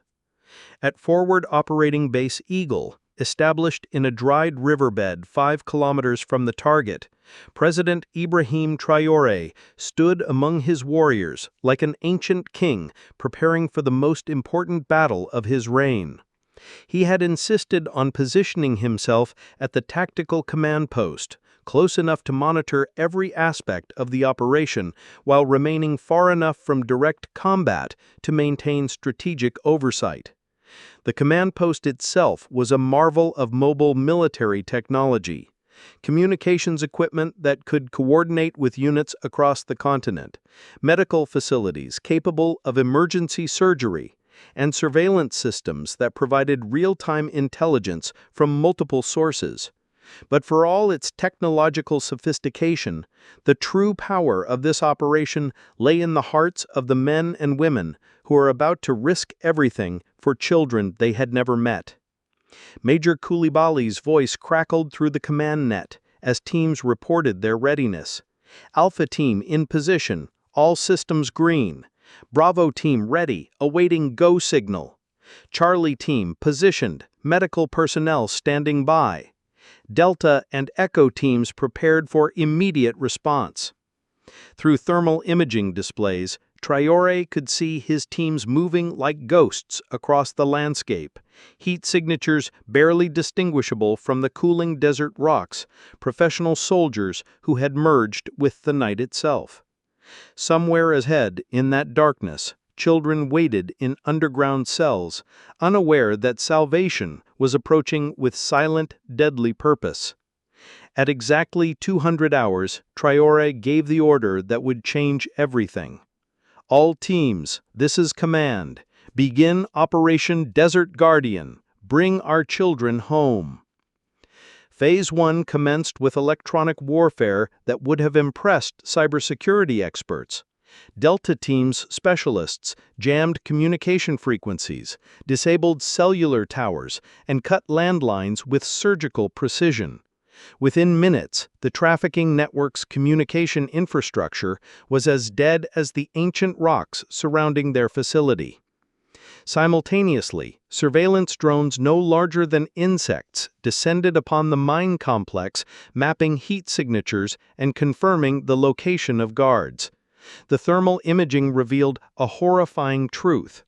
Speaker 1: At Forward Operating Base Eagle, established in a dried riverbed 5 kilometers from the target, President Ibrahim Traoré stood among his warriors like an ancient king preparing for the most important battle of his reign. He had insisted on positioning himself at the tactical command post, close enough to monitor every aspect of the operation while remaining far enough from direct combat to maintain strategic oversight. The command post itself was a marvel of mobile military technology. Communications equipment that could coordinate with units across the continent, medical facilities capable of emergency surgery, and surveillance systems that provided real-time intelligence from multiple sources. But for all its technological sophistication, the true power of this operation lay in the hearts of the men and women who are about to risk everything for children they had never met. Major Koulibaly's voice crackled through the command net as teams reported their readiness. Alpha Team in position, all systems green. Bravo Team ready, awaiting go signal. Charlie Team positioned, medical personnel standing by. Delta and Echo teams prepared for immediate response. Through thermal imaging displays, Traoré could see his teams moving like ghosts across the landscape, heat signatures barely distinguishable from the cooling desert rocks, professional soldiers who had merged with the night itself. Somewhere ahead, in that darkness, children waited in underground cells, unaware that salvation was approaching with silent, deadly purpose. At exactly 200 hours, Traoré gave the order that would change everything. All teams, this is command. Begin Operation Desert Guardian. Bring our children home. Phase 1 commenced with electronic warfare that would have impressed cybersecurity experts. Delta Team's specialists jammed communication frequencies, disabled cellular towers, and cut landlines with surgical precision. Within minutes, the trafficking network's communication infrastructure was as dead as the ancient rocks surrounding their facility. Simultaneously, surveillance drones no larger than insects descended upon the mine complex, mapping heat signatures and confirming the location of guards. The thermal imaging revealed a horrifying truth.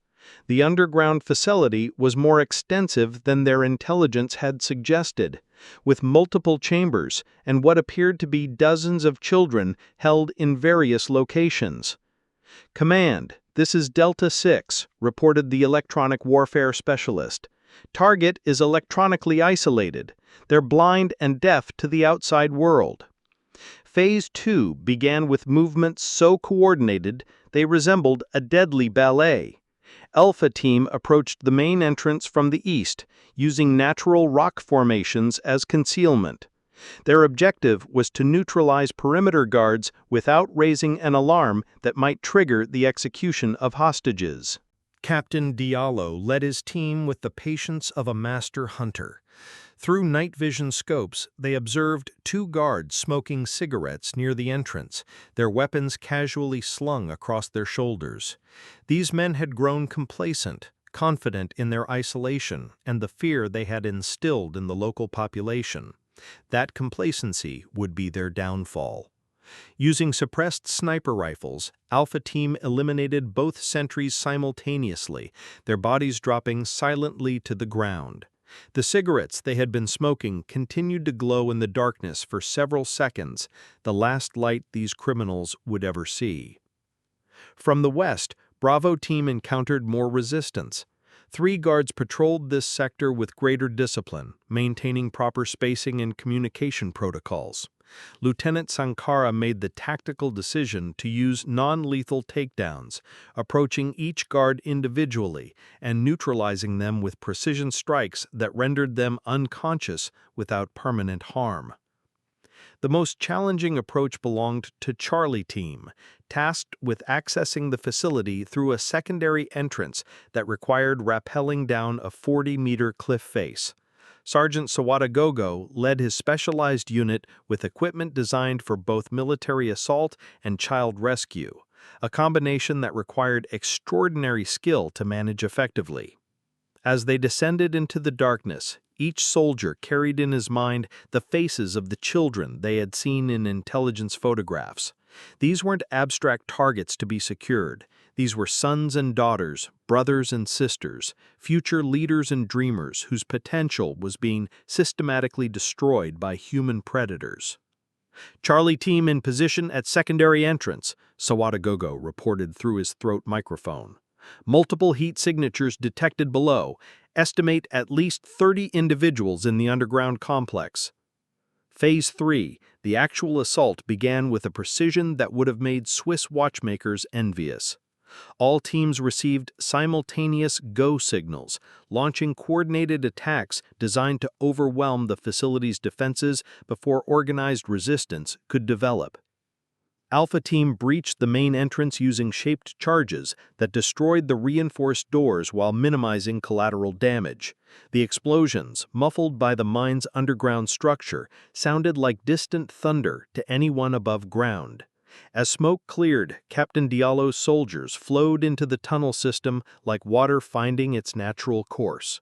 Speaker 1: The underground facility was more extensive than their intelligence had suggested, with multiple chambers and what appeared to be dozens of children held in various locations. Command, this is Delta 6, reported the electronic warfare specialist. Target is electronically isolated. They're blind and deaf to the outside world. Phase 2 began with movements so coordinated they resembled a deadly ballet. Alpha Team approached the main entrance from the east, using natural rock formations as concealment. Their objective was to neutralize perimeter guards without raising an alarm that might trigger the execution of hostages. Captain Diallo led his team with the patience of a master hunter. Through night vision scopes, they observed 2 guards smoking cigarettes near the entrance, their weapons casually slung across their shoulders. These men had grown complacent, confident in their isolation and the fear they had instilled in the local population. That complacency would be their downfall. Using suppressed sniper rifles, Alpha Team eliminated both sentries simultaneously, their bodies dropping silently to the ground. The cigarettes they had been smoking continued to glow in the darkness for several seconds, the last light these criminals would ever see. From the west, Bravo Team encountered more resistance. 3 guards patrolled this sector with greater discipline, maintaining proper spacing and communication protocols. Lieutenant Sankara made the tactical decision to use non-lethal takedowns, approaching each guard individually and neutralizing them with precision strikes that rendered them unconscious without permanent harm. The most challenging approach belonged to Charlie Team, tasked with accessing the facility through a secondary entrance that required rappelling down a 40-meter cliff face. Sergeant Sawadagogo led his specialized unit with equipment designed for both military assault and child rescue, a combination that required extraordinary skill to manage effectively. As they descended into the darkness, each soldier carried in his mind the faces of the children they had seen in intelligence photographs. These weren't abstract targets to be secured. These were sons and daughters, brothers and sisters, future leaders and dreamers whose potential was being systematically destroyed by human predators. Charlie Team in position at secondary entrance, Sawadagogo reported through his throat microphone. Multiple heat signatures detected below. Estimate at least 30 individuals in the underground complex. Phase 3, the actual assault, began with a precision that would have made Swiss watchmakers envious. All teams received simultaneous go signals, launching coordinated attacks designed to overwhelm the facility's defenses before organized resistance could develop. Alpha Team breached the main entrance using shaped charges that destroyed the reinforced doors while minimizing collateral damage. The explosions, muffled by the mine's underground structure, sounded like distant thunder to anyone above ground. As smoke cleared, Captain Diallo's soldiers flowed into the tunnel system like water finding its natural course.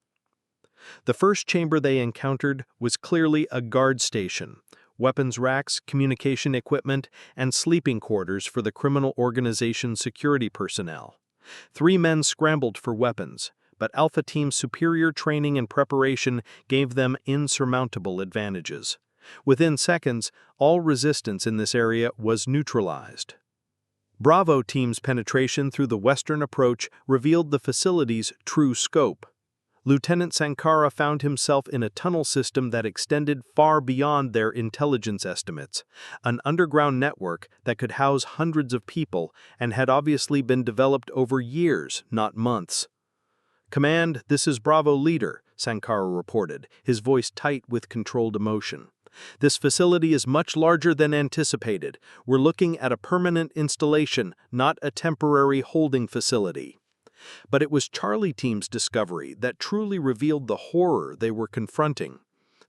Speaker 1: The first chamber they encountered was clearly a guard station. Weapons racks, communication equipment, and sleeping quarters for the criminal organization's security personnel. 3 men scrambled for weapons, but Alpha Team's superior training and preparation gave them insurmountable advantages. Within seconds, all resistance in this area was neutralized. Bravo Team's penetration through the western approach revealed the facility's true scope. Lieutenant Sankara found himself in a tunnel system that extended far beyond their intelligence estimates, an underground network that could house hundreds of people and had obviously been developed over years, not months. "Command, this is Bravo Leader," Sankara reported, his voice tight with controlled emotion. "This facility is much larger than anticipated. We're looking at a permanent installation, not a temporary holding facility." But it was Charlie Team's discovery that truly revealed the horror they were confronting.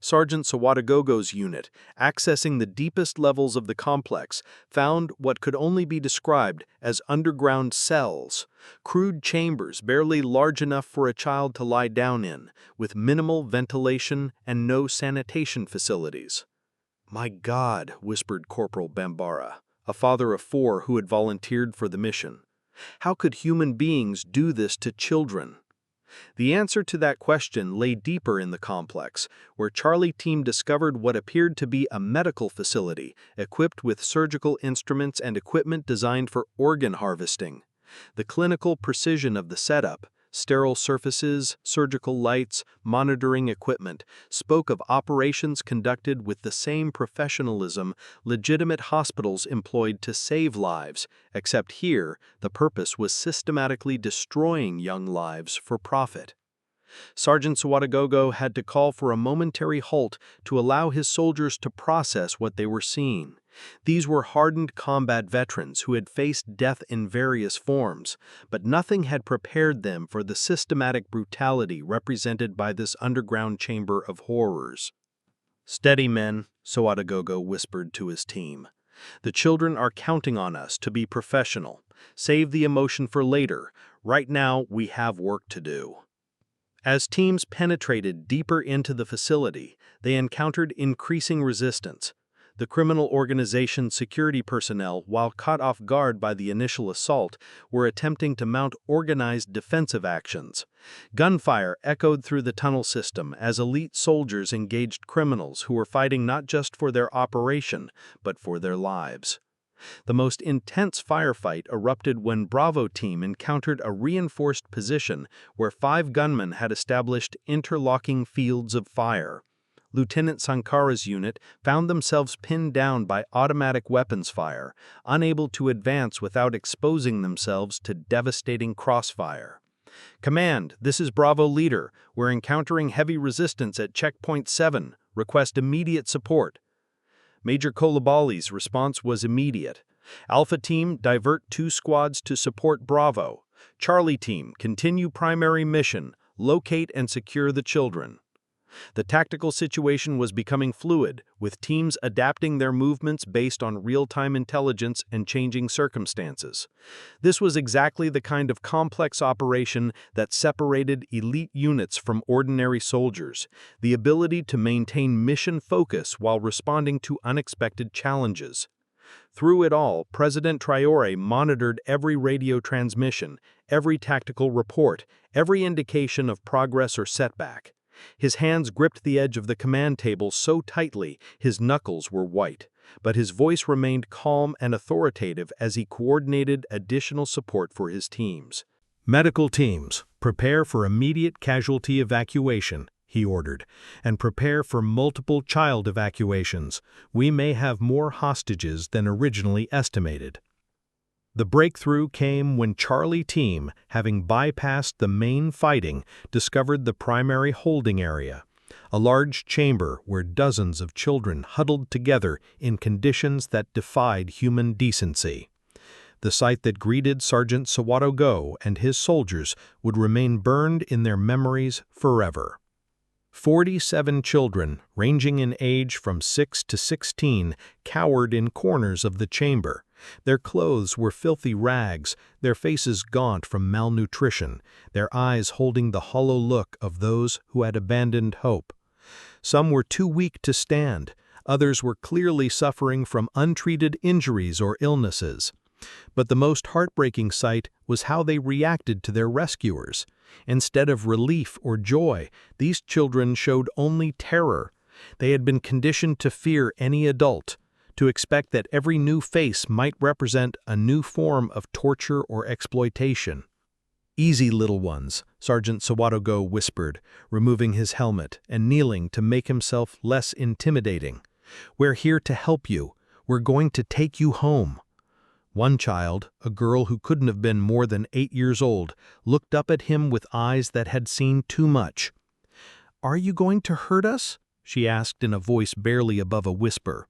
Speaker 1: Sergeant Sawadagogo's unit, accessing the deepest levels of the complex, found what could only be described as underground cells, crude chambers barely large enough for a child to lie down in, with minimal ventilation and no sanitation facilities. "My God," whispered Corporal Bambara, a father of 4 who had volunteered for the mission. "How could human beings do this to children?" The answer to that question lay deeper in the complex, where Charlie Team discovered what appeared to be a medical facility equipped with surgical instruments and equipment designed for organ harvesting. The clinical precision of the setup, sterile surfaces, surgical lights, monitoring equipment, spoke of operations conducted with the same professionalism legitimate hospitals employed to save lives, except here the purpose was systematically destroying young lives for profit. Sergeant Sawadagogo had to call for a momentary halt to allow his soldiers to process what they were seeing. These were hardened combat veterans who had faced death in various forms, but nothing had prepared them for the systematic brutality represented by this underground chamber of horrors. "Steady, men," Sawadagogo whispered to his team. "The children are counting on us to be professional. Save the emotion for later. Right now, we have work to do." As teams penetrated deeper into the facility, they encountered increasing resistance. The criminal organization's security personnel, while caught off guard by the initial assault, were attempting to mount organized defensive actions. Gunfire echoed through the tunnel system as elite soldiers engaged criminals who were fighting not just for their operation, but for their lives. The most intense firefight erupted when Bravo Team encountered a reinforced position where 5 gunmen had established interlocking fields of fire. Lieutenant Sankara's unit found themselves pinned down by automatic weapons fire, unable to advance without exposing themselves to devastating crossfire. "Command, this is Bravo Leader. We're encountering heavy resistance at Checkpoint 7. Request immediate support." Major Coulibaly's response was immediate. "Alpha Team, divert 2 squads to support Bravo. Charlie Team, continue primary mission. Locate and secure the children." The tactical situation was becoming fluid, with teams adapting their movements based on real-time intelligence and changing circumstances. This was exactly the kind of complex operation that separated elite units from ordinary soldiers, the ability to maintain mission focus while responding to unexpected challenges. Through it all, President Traoré monitored every radio transmission, every tactical report, every indication of progress or setback. His hands gripped the edge of the command table so tightly his knuckles were white, but his voice remained calm and authoritative as he coordinated additional support for his teams. "Medical teams, prepare for immediate casualty evacuation," he ordered, "and prepare for multiple child evacuations. We may have more hostages than originally estimated." The breakthrough came when Charlie Team, having bypassed the main fighting, discovered the primary holding area, a large chamber where dozens of children huddled together in conditions that defied human decency. The sight that greeted Sergeant Sawadagogo and his soldiers would remain burned in their memories forever. 47 children, ranging in age from 6 to 16, cowered in corners of the chamber. Their clothes were filthy rags, their faces gaunt from malnutrition, their eyes holding the hollow look of those who had abandoned hope. Some were too weak to stand, others were clearly suffering from untreated injuries or illnesses. But the most heartbreaking sight was how they reacted to their rescuers. Instead of relief or joy, these children showed only terror. They had been conditioned to fear any adult, to expect that every new face might represent a new form of torture or exploitation. "Easy, little ones," Sergeant Sawatogo whispered, removing his helmet and kneeling to make himself less intimidating. "We're here to help you. We're going to take you home." One child, a girl who couldn't have been more than 8 years old, looked up at him with eyes that had seen too much. "Are you going to hurt us?" she asked in a voice barely above a whisper.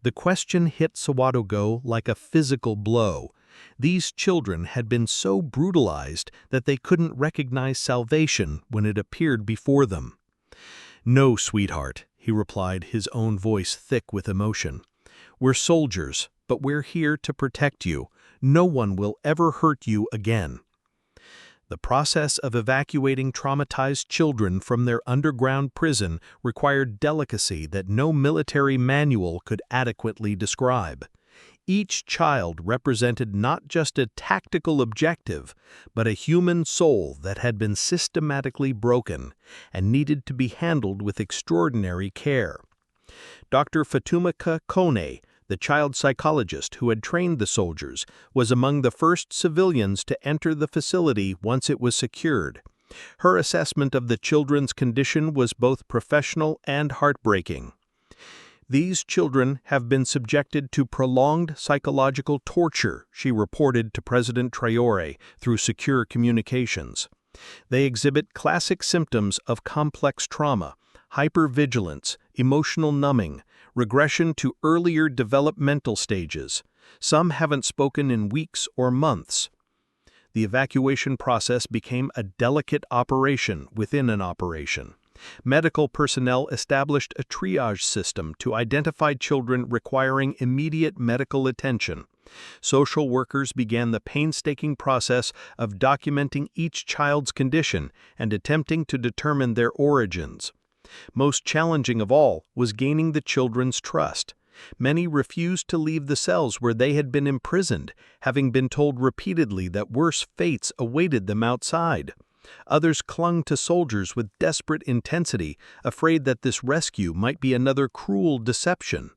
Speaker 1: The question hit Sawatogo like a physical blow. These children had been so brutalized that they couldn't recognize salvation when it appeared before them. "No, sweetheart," he replied, his own voice thick with emotion. "We're soldiers, but we're here to protect you. No one will ever hurt you again." The process of evacuating traumatized children from their underground prison required delicacy that no military manual could adequately describe. Each child represented not just a tactical objective, but a human soul that had been systematically broken and needed to be handled with extraordinary care. Dr. Fatumika Kone, the child psychologist who had trained the soldiers, was among the first civilians to enter the facility once it was secured. Her assessment of the children's condition was both professional and heartbreaking. "These children have been subjected to prolonged psychological torture," she reported to President Traoré through secure communications. "They exhibit classic symptoms of complex trauma, hypervigilance, emotional numbing, regression to earlier developmental stages. Some haven't spoken in weeks or months." The evacuation process became a delicate operation within an operation. Medical personnel established a triage system to identify children requiring immediate medical attention. Social workers began the painstaking process of documenting each child's condition and attempting to determine their origins. Most challenging of all was gaining the children's trust. Many refused to leave the cells where they had been imprisoned, having been told repeatedly that worse fates awaited them outside. Others clung to soldiers with desperate intensity, afraid that this rescue might be another cruel deception.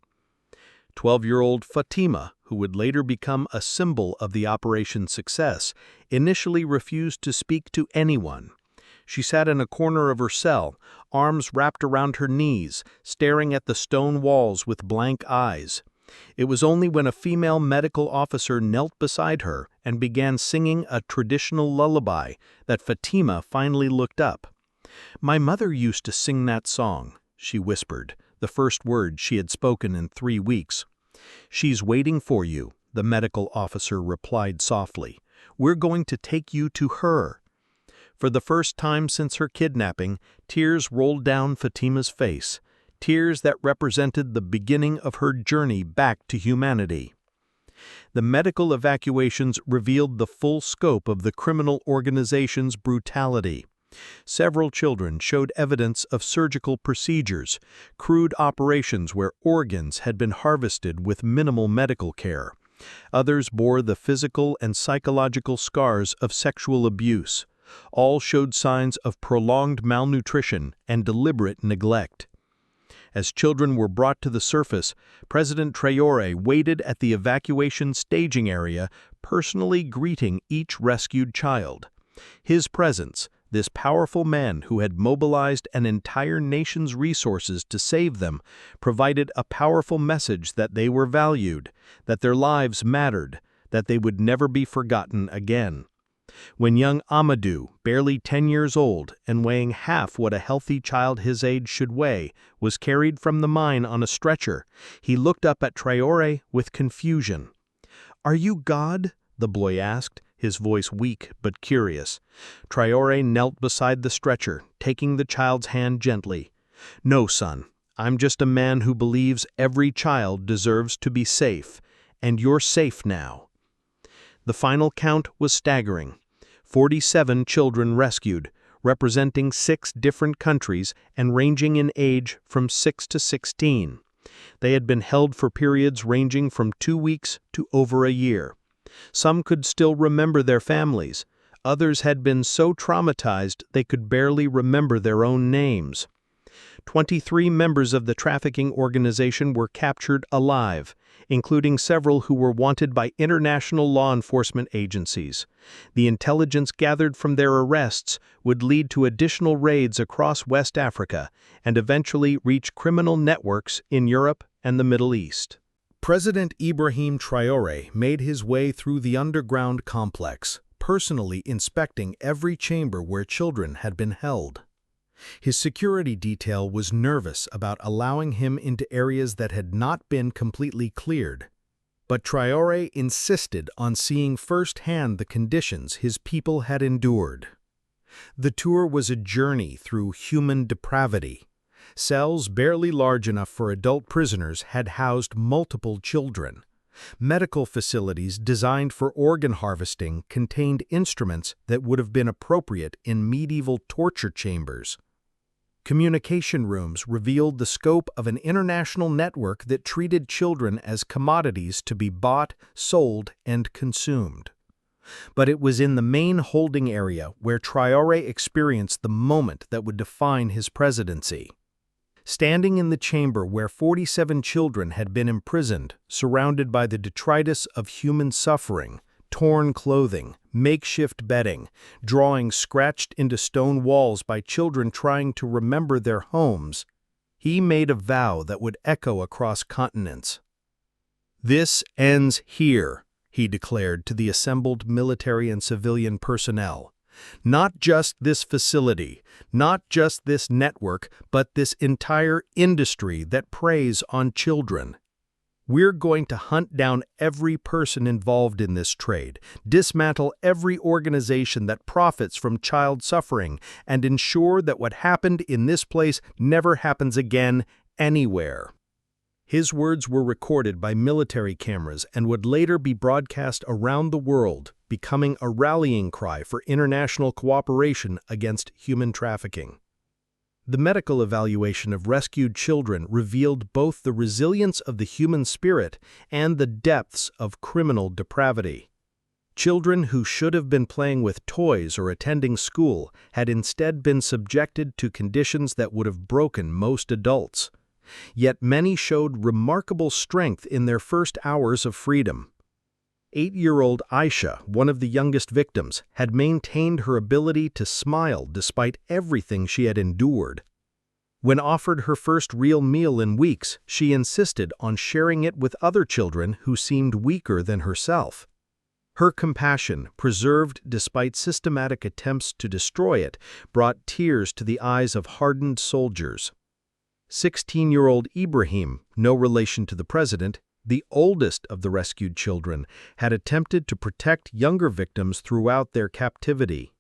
Speaker 1: 12-year-old Fatima, who would later become a symbol of the operation's success, initially refused to speak to anyone. She sat in a corner of her cell, arms wrapped around her knees, staring at the stone walls with blank eyes. It was only when a female medical officer knelt beside her and began singing a traditional lullaby that Fatima finally looked up. "My mother used to sing that song," she whispered, the first word she had spoken in 3 weeks. "She's waiting for you," the medical officer replied softly. "We're going to take you to her." For the first time since her kidnapping, tears rolled down Fatima's face. Tears that represented the beginning of her journey back to humanity. The medical evacuations revealed the full scope of the criminal organization's brutality. Several children showed evidence of surgical procedures, crude operations where organs had been harvested with minimal medical care. Others bore the physical and psychological scars of sexual abuse. All showed signs of prolonged malnutrition and deliberate neglect. As children were brought to the surface, President Traoré waited at the evacuation staging area, personally greeting each rescued child. His presence, this powerful man who had mobilized an entire nation's resources to save them, provided a powerful message that they were valued, that their lives mattered, that they would never be forgotten again. When young Amadou, barely 10 years old and weighing half what a healthy child his age should weigh, was carried from the mine on a stretcher, he looked up at Traoré with confusion. "Are you God?" the boy asked, his voice weak but curious. Traoré knelt beside the stretcher, taking the child's hand gently. "No, son, I'm just a man who believes every child deserves to be safe, and you're safe now." The final count was staggering. 47 children rescued, representing 6 different countries and ranging in age from 6 to 16. They had been held for periods ranging from 2 weeks to over a year. Some could still remember their families. Others had been so traumatized they could barely remember their own names. 23 members of the trafficking organization were captured alive, including several who were wanted by international law enforcement agencies. The intelligence gathered from their arrests would lead to additional raids across West Africa and eventually reach criminal networks in Europe and the Middle East. President Ibrahim Traoré made his way through the underground complex, personally inspecting every chamber where children had been held. His security detail was nervous about allowing him into areas that had not been completely cleared. But Traoré insisted on seeing firsthand the conditions his people had endured. The tour was a journey through human depravity. Cells barely large enough for adult prisoners had housed multiple children. Medical facilities designed for organ harvesting contained instruments that would have been appropriate in medieval torture chambers. Communication rooms revealed the scope of an international network that treated children as commodities to be bought, sold, and consumed. But it was in the main holding area where Traoré experienced the moment that would define his presidency. Standing in the chamber where 47 children had been imprisoned, surrounded by the detritus of human suffering, torn clothing, makeshift bedding, drawings scratched into stone walls by children trying to remember their homes, he made a vow that would echo across continents. "This ends here," he declared to the assembled military and civilian personnel. "Not just this facility, not just this network, but this entire industry that preys on children. We're going to hunt down every person involved in this trade, dismantle every organization that profits from child suffering, and ensure that what happened in this place never happens again anywhere." His words were recorded by military cameras and would later be broadcast around the world, becoming a rallying cry for international cooperation against human trafficking. The medical evaluation of rescued children revealed both the resilience of the human spirit and the depths of criminal depravity. Children who should have been playing with toys or attending school had instead been subjected to conditions that would have broken most adults. Yet many showed remarkable strength in their first hours of freedom. 8-year-old Aisha, one of the youngest victims, had maintained her ability to smile despite everything she had endured. When offered her first real meal in weeks, she insisted on sharing it with other children who seemed weaker than herself. Her compassion, preserved despite systematic attempts to destroy it, brought tears to the eyes of hardened soldiers. 16-year-old Ibrahim, no relation to the president, the oldest of the rescued children, had attempted to protect younger victims throughout their captivity.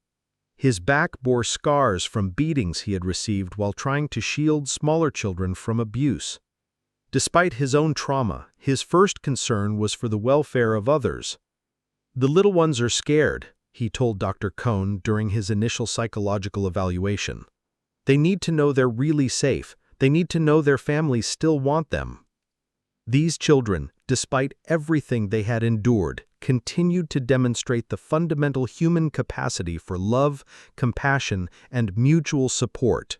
Speaker 1: His back bore scars from beatings he had received while trying to shield smaller children from abuse. Despite his own trauma, his first concern was for the welfare of others. "The little ones are scared," he told Dr. Cohn during his initial psychological evaluation. "They need to know they're really safe. They need to know their families still want them." These children, despite everything they had endured, continued to demonstrate the fundamental human capacity for love, compassion, and mutual support.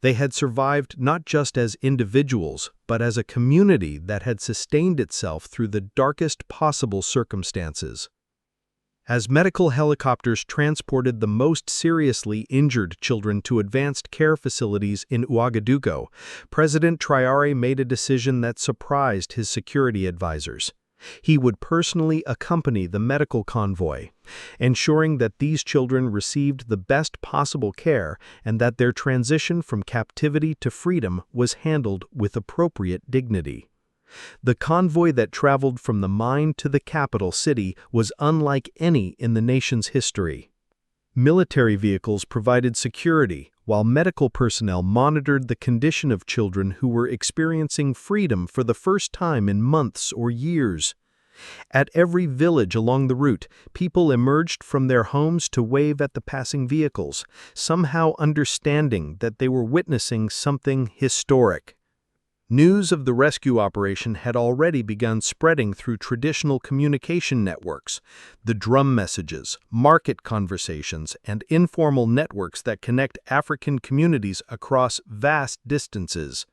Speaker 1: They had survived not just as individuals, but as a community that had sustained itself through the darkest possible circumstances. As medical helicopters transported the most seriously injured children to advanced care facilities in Ouagadougou, President Traoré made a decision that surprised his security advisors. He would personally accompany the medical convoy, ensuring that these children received the best possible care and that their transition from captivity to freedom was handled with appropriate dignity. The convoy that traveled from the mine to the capital city was unlike any in the nation's history. Military vehicles provided security, while medical personnel monitored the condition of children who were experiencing freedom for the first time in months or years. At every village along the route, people emerged from their homes to wave at the passing vehicles, somehow understanding that they were witnessing something historic. News of the rescue operation had already begun spreading through traditional communication networks, the drum messages, market conversations, and informal networks that connect African communities across vast distances.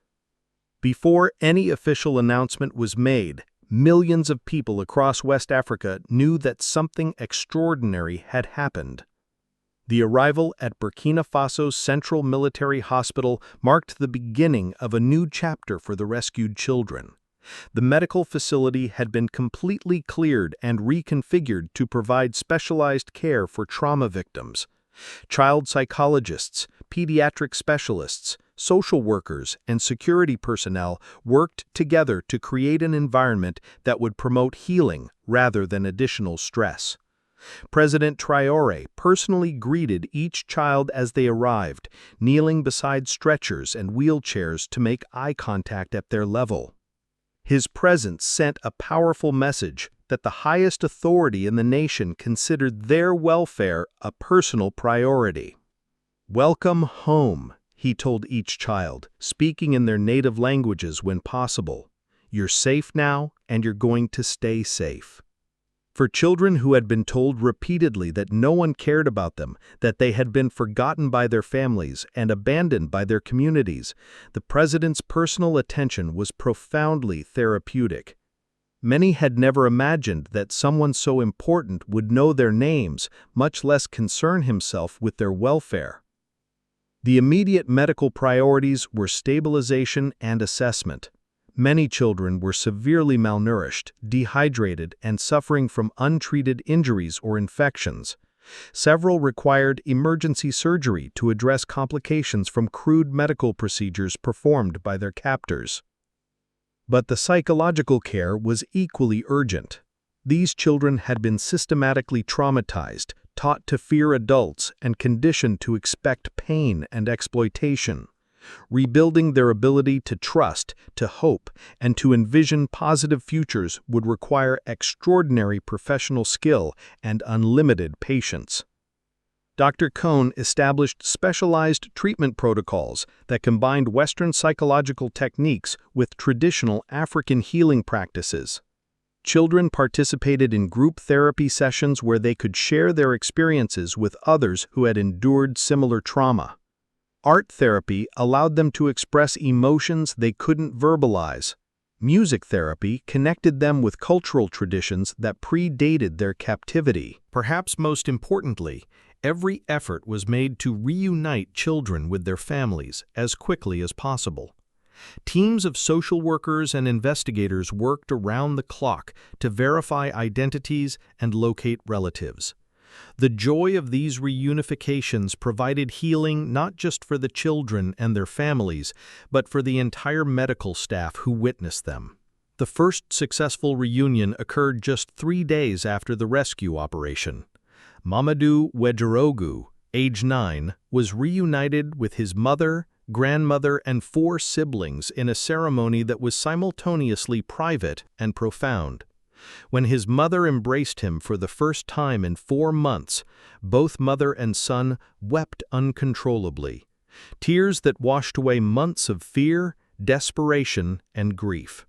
Speaker 1: Before any official announcement was made, millions of people across West Africa knew that something extraordinary had happened. The arrival at Burkina Faso's Central Military Hospital marked the beginning of a new chapter for the rescued children. The medical facility had been completely cleared and reconfigured to provide specialized care for trauma victims. Child psychologists, pediatric specialists, social workers, and security personnel worked together to create an environment that would promote healing rather than additional stress. President Traoré personally greeted each child as they arrived, kneeling beside stretchers and wheelchairs to make eye contact at their level. His presence sent a powerful message that the highest authority in the nation considered their welfare a personal priority. "Welcome home," he told each child, speaking in their native languages when possible. "You're safe now, and you're going to stay safe." For children who had been told repeatedly that no one cared about them, that they had been forgotten by their families and abandoned by their communities, the president's personal attention was profoundly therapeutic. Many had never imagined that someone so important would know their names, much less concern himself with their welfare. The immediate medical priorities were stabilization and assessment. Many children were severely malnourished, dehydrated, and suffering from untreated injuries or infections. Several required emergency surgery to address complications from crude medical procedures performed by their captors. But the psychological care was equally urgent. These children had been systematically traumatized, taught to fear adults, and conditioned to expect pain and exploitation. Rebuilding their ability to trust, to hope, and to envision positive futures would require extraordinary professional skill and unlimited patience. Dr. Cohn established specialized treatment protocols that combined Western psychological techniques with traditional African healing practices. Children participated in group therapy sessions where they could share their experiences with others who had endured similar trauma. Art therapy allowed them to express emotions they couldn't verbalize. Music therapy connected them with cultural traditions that predated their captivity. Perhaps most importantly, every effort was made to reunite children with their families as quickly as possible. Teams of social workers and investigators worked around the clock to verify identities and locate relatives. The joy of these reunifications provided healing not just for the children and their families, but for the entire medical staff who witnessed them. The first successful reunion occurred just 3 days after the rescue operation. Mamadou Wedjerogu, age 9, was reunited with his mother, grandmother, and 4 siblings in a ceremony that was simultaneously private and profound. When his mother embraced him for the first time in 4 months, both mother and son wept uncontrollably, tears that washed away months of fear, desperation, and grief.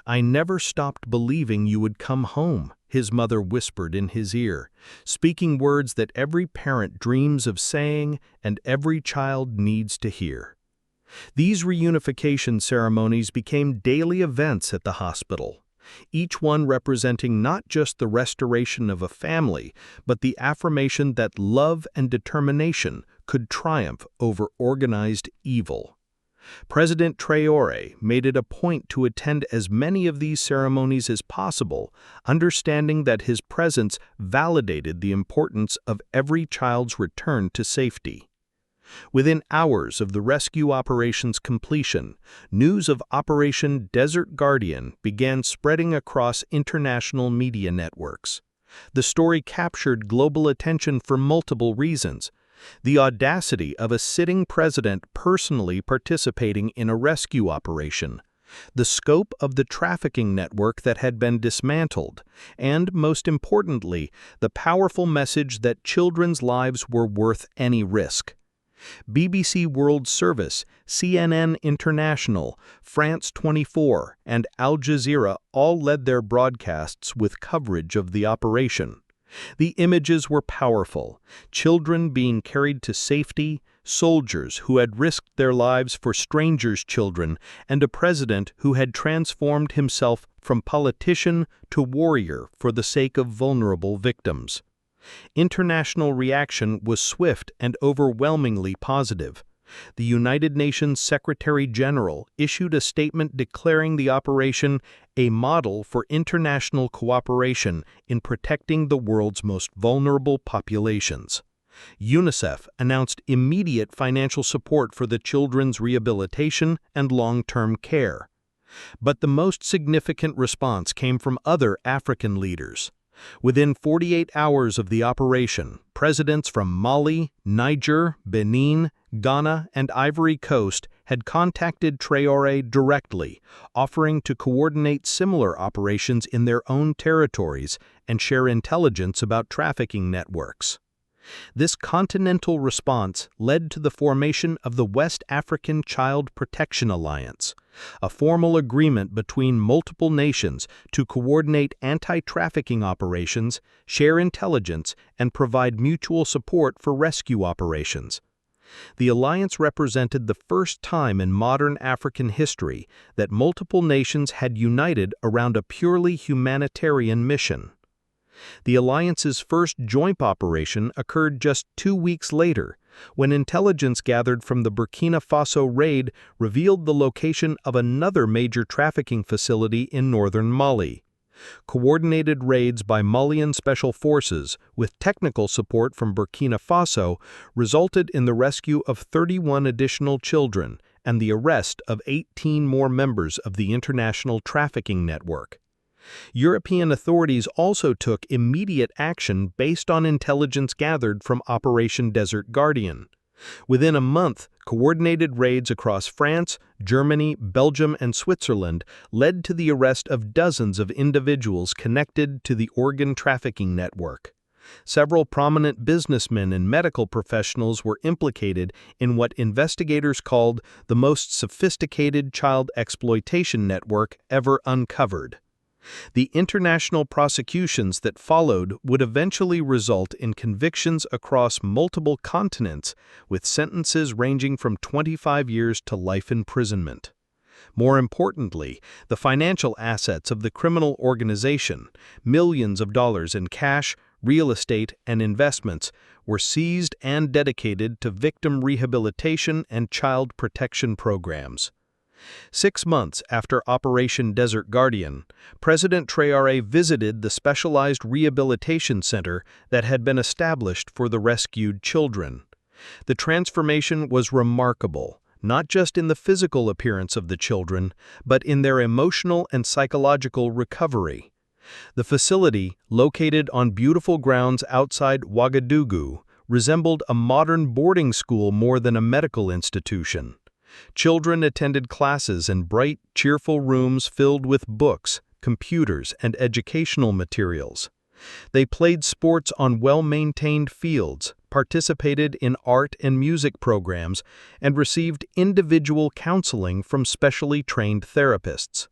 Speaker 1: "I never stopped believing you would come home," his mother whispered in his ear, speaking words that every parent dreams of saying and every child needs to hear. These reunification ceremonies became daily events at the hospital, each one representing not just the restoration of a family, but the affirmation that love and determination could triumph over organized evil. President Traoré made it a point to attend as many of these ceremonies as possible, understanding that his presence validated the importance of every child's return to safety. Within hours of the rescue operation's completion, news of Operation Desert Guardian began spreading across international media networks. The story captured global attention for multiple reasons. The audacity of a sitting president personally participating in a rescue operation, the scope of the trafficking network that had been dismantled, and, most importantly, the powerful message that children's lives were worth any risk. BBC World Service, CNN International, France 24, and Al Jazeera all led their broadcasts with coverage of the operation. The images were powerful: children being carried to safety, soldiers who had risked their lives for strangers' children, and a president who had transformed himself from politician to warrior for the sake of vulnerable victims. International reaction was swift and overwhelmingly positive. The United Nations Secretary-General issued a statement declaring the operation a model for international cooperation in protecting the world's most vulnerable populations. UNICEF announced immediate financial support for the children's rehabilitation and long-term care. But the most significant response came from other African leaders. Within 48 hours of the operation, presidents from Mali, Niger, Benin, Ghana, and Ivory Coast had contacted Traoré directly, offering to coordinate similar operations in their own territories and share intelligence about trafficking networks. This continental response led to the formation of the West African Child Protection Alliance, a formal agreement between multiple nations to coordinate anti-trafficking operations, share intelligence, and provide mutual support for rescue operations. The alliance represented the first time in modern African history that multiple nations had united around a purely humanitarian mission. The alliance's first joint operation occurred just 2 weeks later, when intelligence gathered from the Burkina Faso raid revealed the location of another major trafficking facility in northern Mali. Coordinated raids by Malian special forces, with technical support from Burkina Faso, resulted in the rescue of 31 additional children and the arrest of 18 more members of the international trafficking network. European authorities also took immediate action based on intelligence gathered from Operation Desert Guardian. Within a month, coordinated raids across France, Germany, Belgium, and Switzerland led to the arrest of dozens of individuals connected to the organ trafficking network. Several prominent businessmen and medical professionals were implicated in what investigators called the most sophisticated child exploitation network ever uncovered. The international prosecutions that followed would eventually result in convictions across multiple continents, with sentences ranging from 25 years to life imprisonment. More importantly, the financial assets of the criminal organization, millions of dollars in cash, real estate, and investments, were seized and dedicated to victim rehabilitation and child protection programs. 6 months after Operation Desert Guardian, President Traoré visited the specialized rehabilitation center that had been established for the rescued children. The transformation was remarkable, not just in the physical appearance of the children, but in their emotional and psychological recovery. The facility, located on beautiful grounds outside Ouagadougou, resembled a modern boarding school more than a medical institution. Children attended classes in bright, cheerful rooms filled with books, computers, and educational materials. They played sports on well-maintained fields, participated in art and music programs, and received individual counseling from specially trained therapists.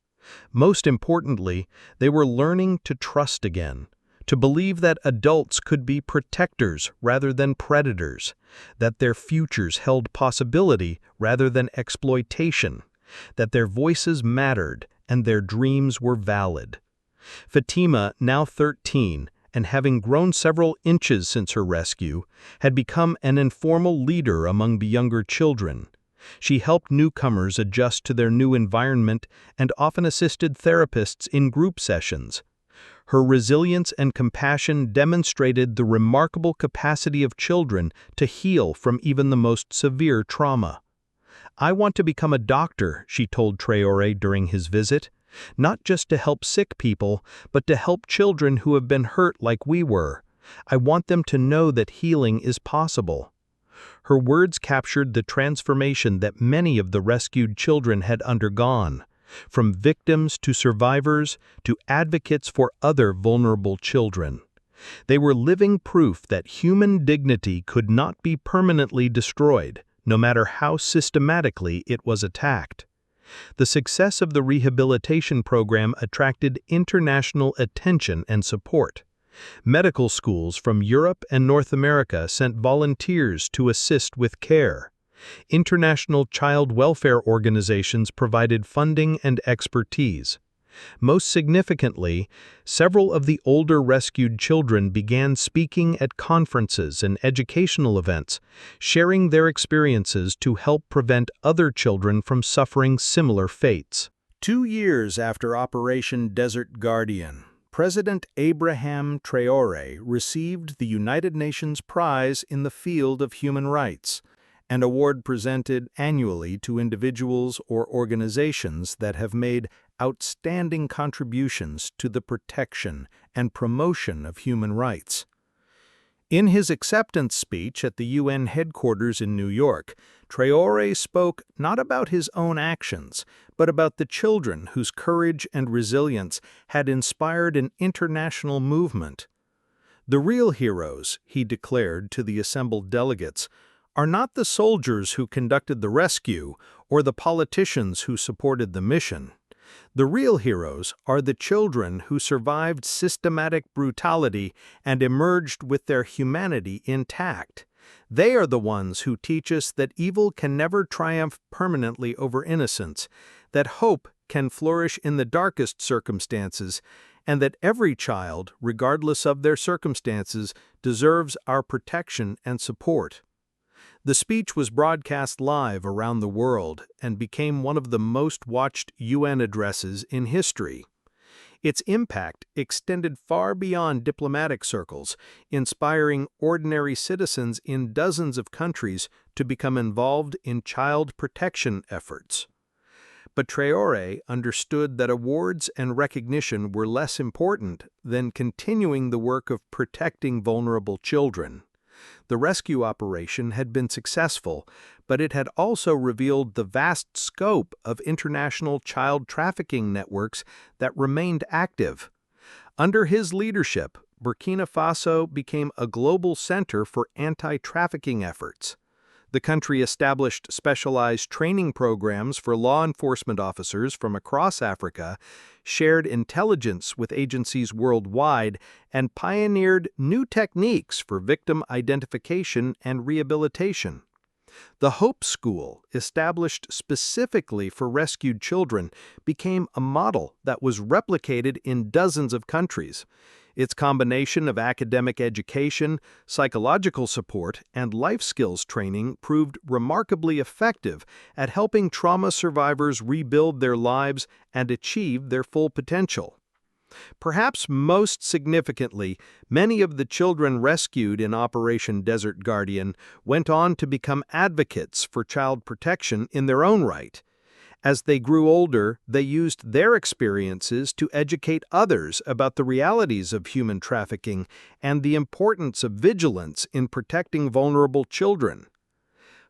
Speaker 1: Most importantly, they were learning to trust again, to believe that adults could be protectors rather than predators, that their futures held possibility rather than exploitation, that their voices mattered and their dreams were valid. Fatima, now 13, and having grown several inches since her rescue, had become an informal leader among the younger children. She helped newcomers adjust to their new environment and often assisted therapists in group sessions. Her resilience and compassion demonstrated the remarkable capacity of children to heal from even the most severe trauma. "I want to become a doctor," she told Traoré during his visit, "not just to help sick people, but to help children who have been hurt like we were. I want them to know that healing is possible." Her words captured the transformation that many of the rescued children had undergone, from victims to survivors to advocates for other vulnerable children. They were living proof that human dignity could not be permanently destroyed, no matter how systematically it was attacked. The success of the rehabilitation program attracted international attention and support. Medical schools from Europe and North America sent volunteers to assist with care. International child welfare organizations provided funding and expertise. Most significantly, several of the older rescued children began speaking at conferences and educational events, sharing their experiences to help prevent other children from suffering similar fates. 2 years after Operation Desert Guardian, President Ibrahim Traoré received the United Nations Prize in the field of human rights, an award presented annually to individuals or organizations that have made outstanding contributions to the protection and promotion of human rights. In his acceptance speech at the UN headquarters in New York, Traoré spoke not about his own actions, but about the children whose courage and resilience had inspired an international movement. The real heroes, he declared to the assembled delegates, are not the soldiers who conducted the rescue or the politicians who supported the mission. The real heroes are the children who survived systematic brutality and emerged with their humanity intact. They are the ones who teach us that evil can never triumph permanently over innocence, that hope can flourish in the darkest circumstances, and that every child, regardless of their circumstances, deserves our protection and support. The speech was broadcast live around the world and became one of the most watched UN addresses in history. Its impact extended far beyond diplomatic circles, inspiring ordinary citizens in dozens of countries to become involved in child protection efforts. But Traoré understood that awards and recognition were less important than continuing the work of protecting vulnerable children. The rescue operation had been successful, but it had also revealed the vast scope of international child trafficking networks that remained active. Under his leadership, Burkina Faso became a global center for anti-trafficking efforts. The country established specialized training programs for law enforcement officers from across Africa, shared intelligence with agencies worldwide, and pioneered new techniques for victim identification and rehabilitation. The Hope School, established specifically for rescued children, became a model that was replicated in dozens of countries. Its combination of academic education, psychological support, and life skills training proved remarkably effective at helping trauma survivors rebuild their lives and achieve their full potential. Perhaps most significantly, many of the children rescued in Operation Desert Guardian went on to become advocates for child protection in their own right. As they grew older, they used their experiences to educate others about the realities of human trafficking and the importance of vigilance in protecting vulnerable children.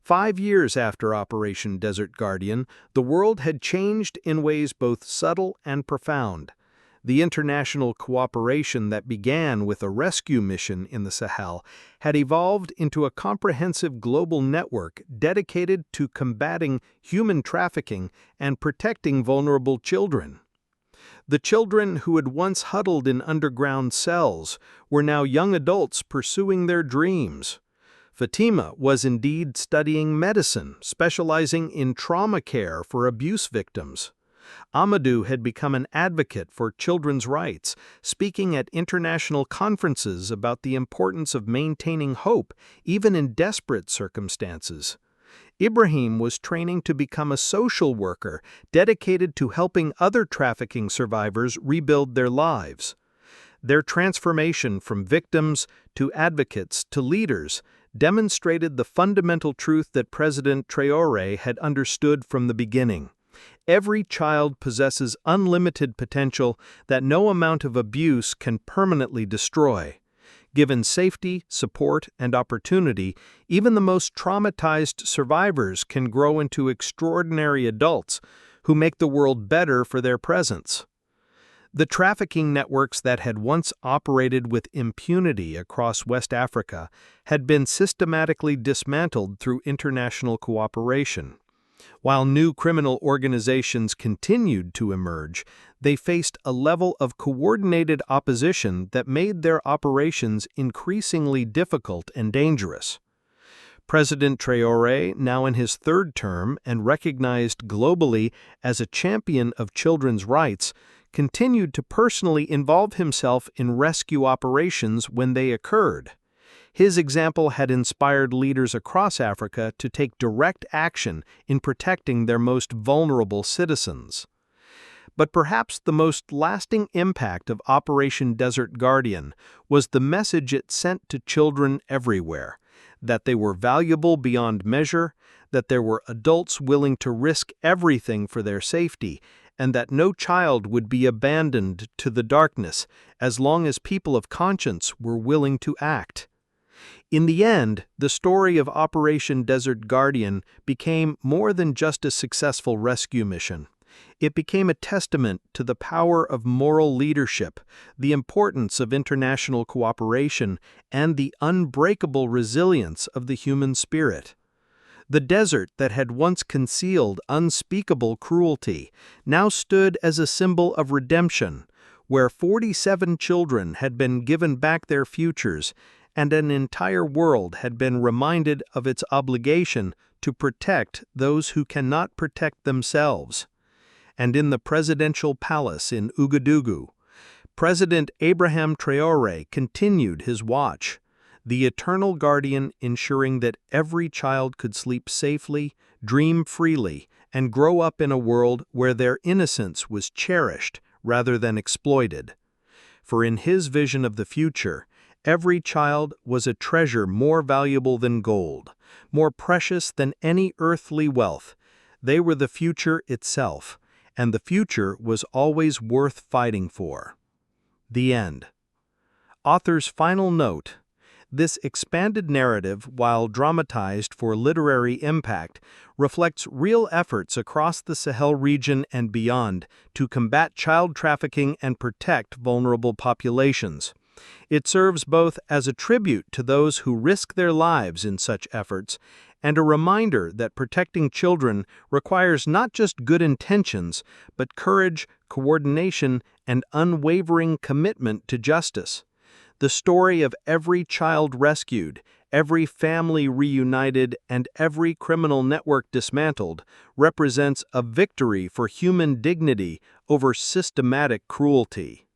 Speaker 1: 5 years after Operation Desert Guardian, the world had changed in ways both subtle and profound. The international cooperation that began with a rescue mission in the Sahel had evolved into a comprehensive global network dedicated to combating human trafficking and protecting vulnerable children. The children who had once huddled in underground cells were now young adults pursuing their dreams. Fatima was indeed studying medicine, specializing in trauma care for abuse victims. Amadou had become an advocate for children's rights, speaking at international conferences about the importance of maintaining hope, even in desperate circumstances. Ibrahim was training to become a social worker, dedicated to helping other trafficking survivors rebuild their lives. Their transformation from victims to advocates to leaders demonstrated the fundamental truth that President Traoré had understood from the beginning. Every child possesses unlimited potential that no amount of abuse can permanently destroy. Given safety, support, and opportunity, even the most traumatized survivors can grow into extraordinary adults who make the world better for their presence. The trafficking networks that had once operated with impunity across West Africa had been systematically dismantled through international cooperation. While new criminal organizations continued to emerge, they faced a level of coordinated opposition that made their operations increasingly difficult and dangerous. President Traoré, now in his third term and recognized globally as a champion of children's rights, continued to personally involve himself in rescue operations when they occurred. His example had inspired leaders across Africa to take direct action in protecting their most vulnerable citizens. But perhaps the most lasting impact of Operation Desert Guardian was the message it sent to children everywhere: that they were valuable beyond measure, that there were adults willing to risk everything for their safety, and that no child would be abandoned to the darkness as long as people of conscience were willing to act. In the end, the story of Operation Desert Guardian became more than just a successful rescue mission. It became a testament to the power of moral leadership, the importance of international cooperation, and the unbreakable resilience of the human spirit. The desert that had once concealed unspeakable cruelty now stood as a symbol of redemption, where 47 children had been given back their futures, and an entire world had been reminded of its obligation to protect those who cannot protect themselves. And in the presidential palace in Ouagadougou, President Ibrahim Traoré continued his watch, the eternal guardian ensuring that every child could sleep safely, dream freely, and grow up in a world where their innocence was cherished rather than exploited. For in his vision of the future, every child was a treasure more valuable than gold, more precious than any earthly wealth. They were the future itself, and the future was always worth fighting for. The end. Author's final note: this expanded narrative, while dramatized for literary impact, reflects real efforts across the Sahel region and beyond to combat child trafficking and protect vulnerable populations. It serves both as a tribute to those who risk their lives in such efforts and a reminder that protecting children requires not just good intentions, but courage, coordination, and unwavering commitment to justice. The story of every child rescued, every family reunited, and every criminal network dismantled represents a victory for human dignity over systematic cruelty.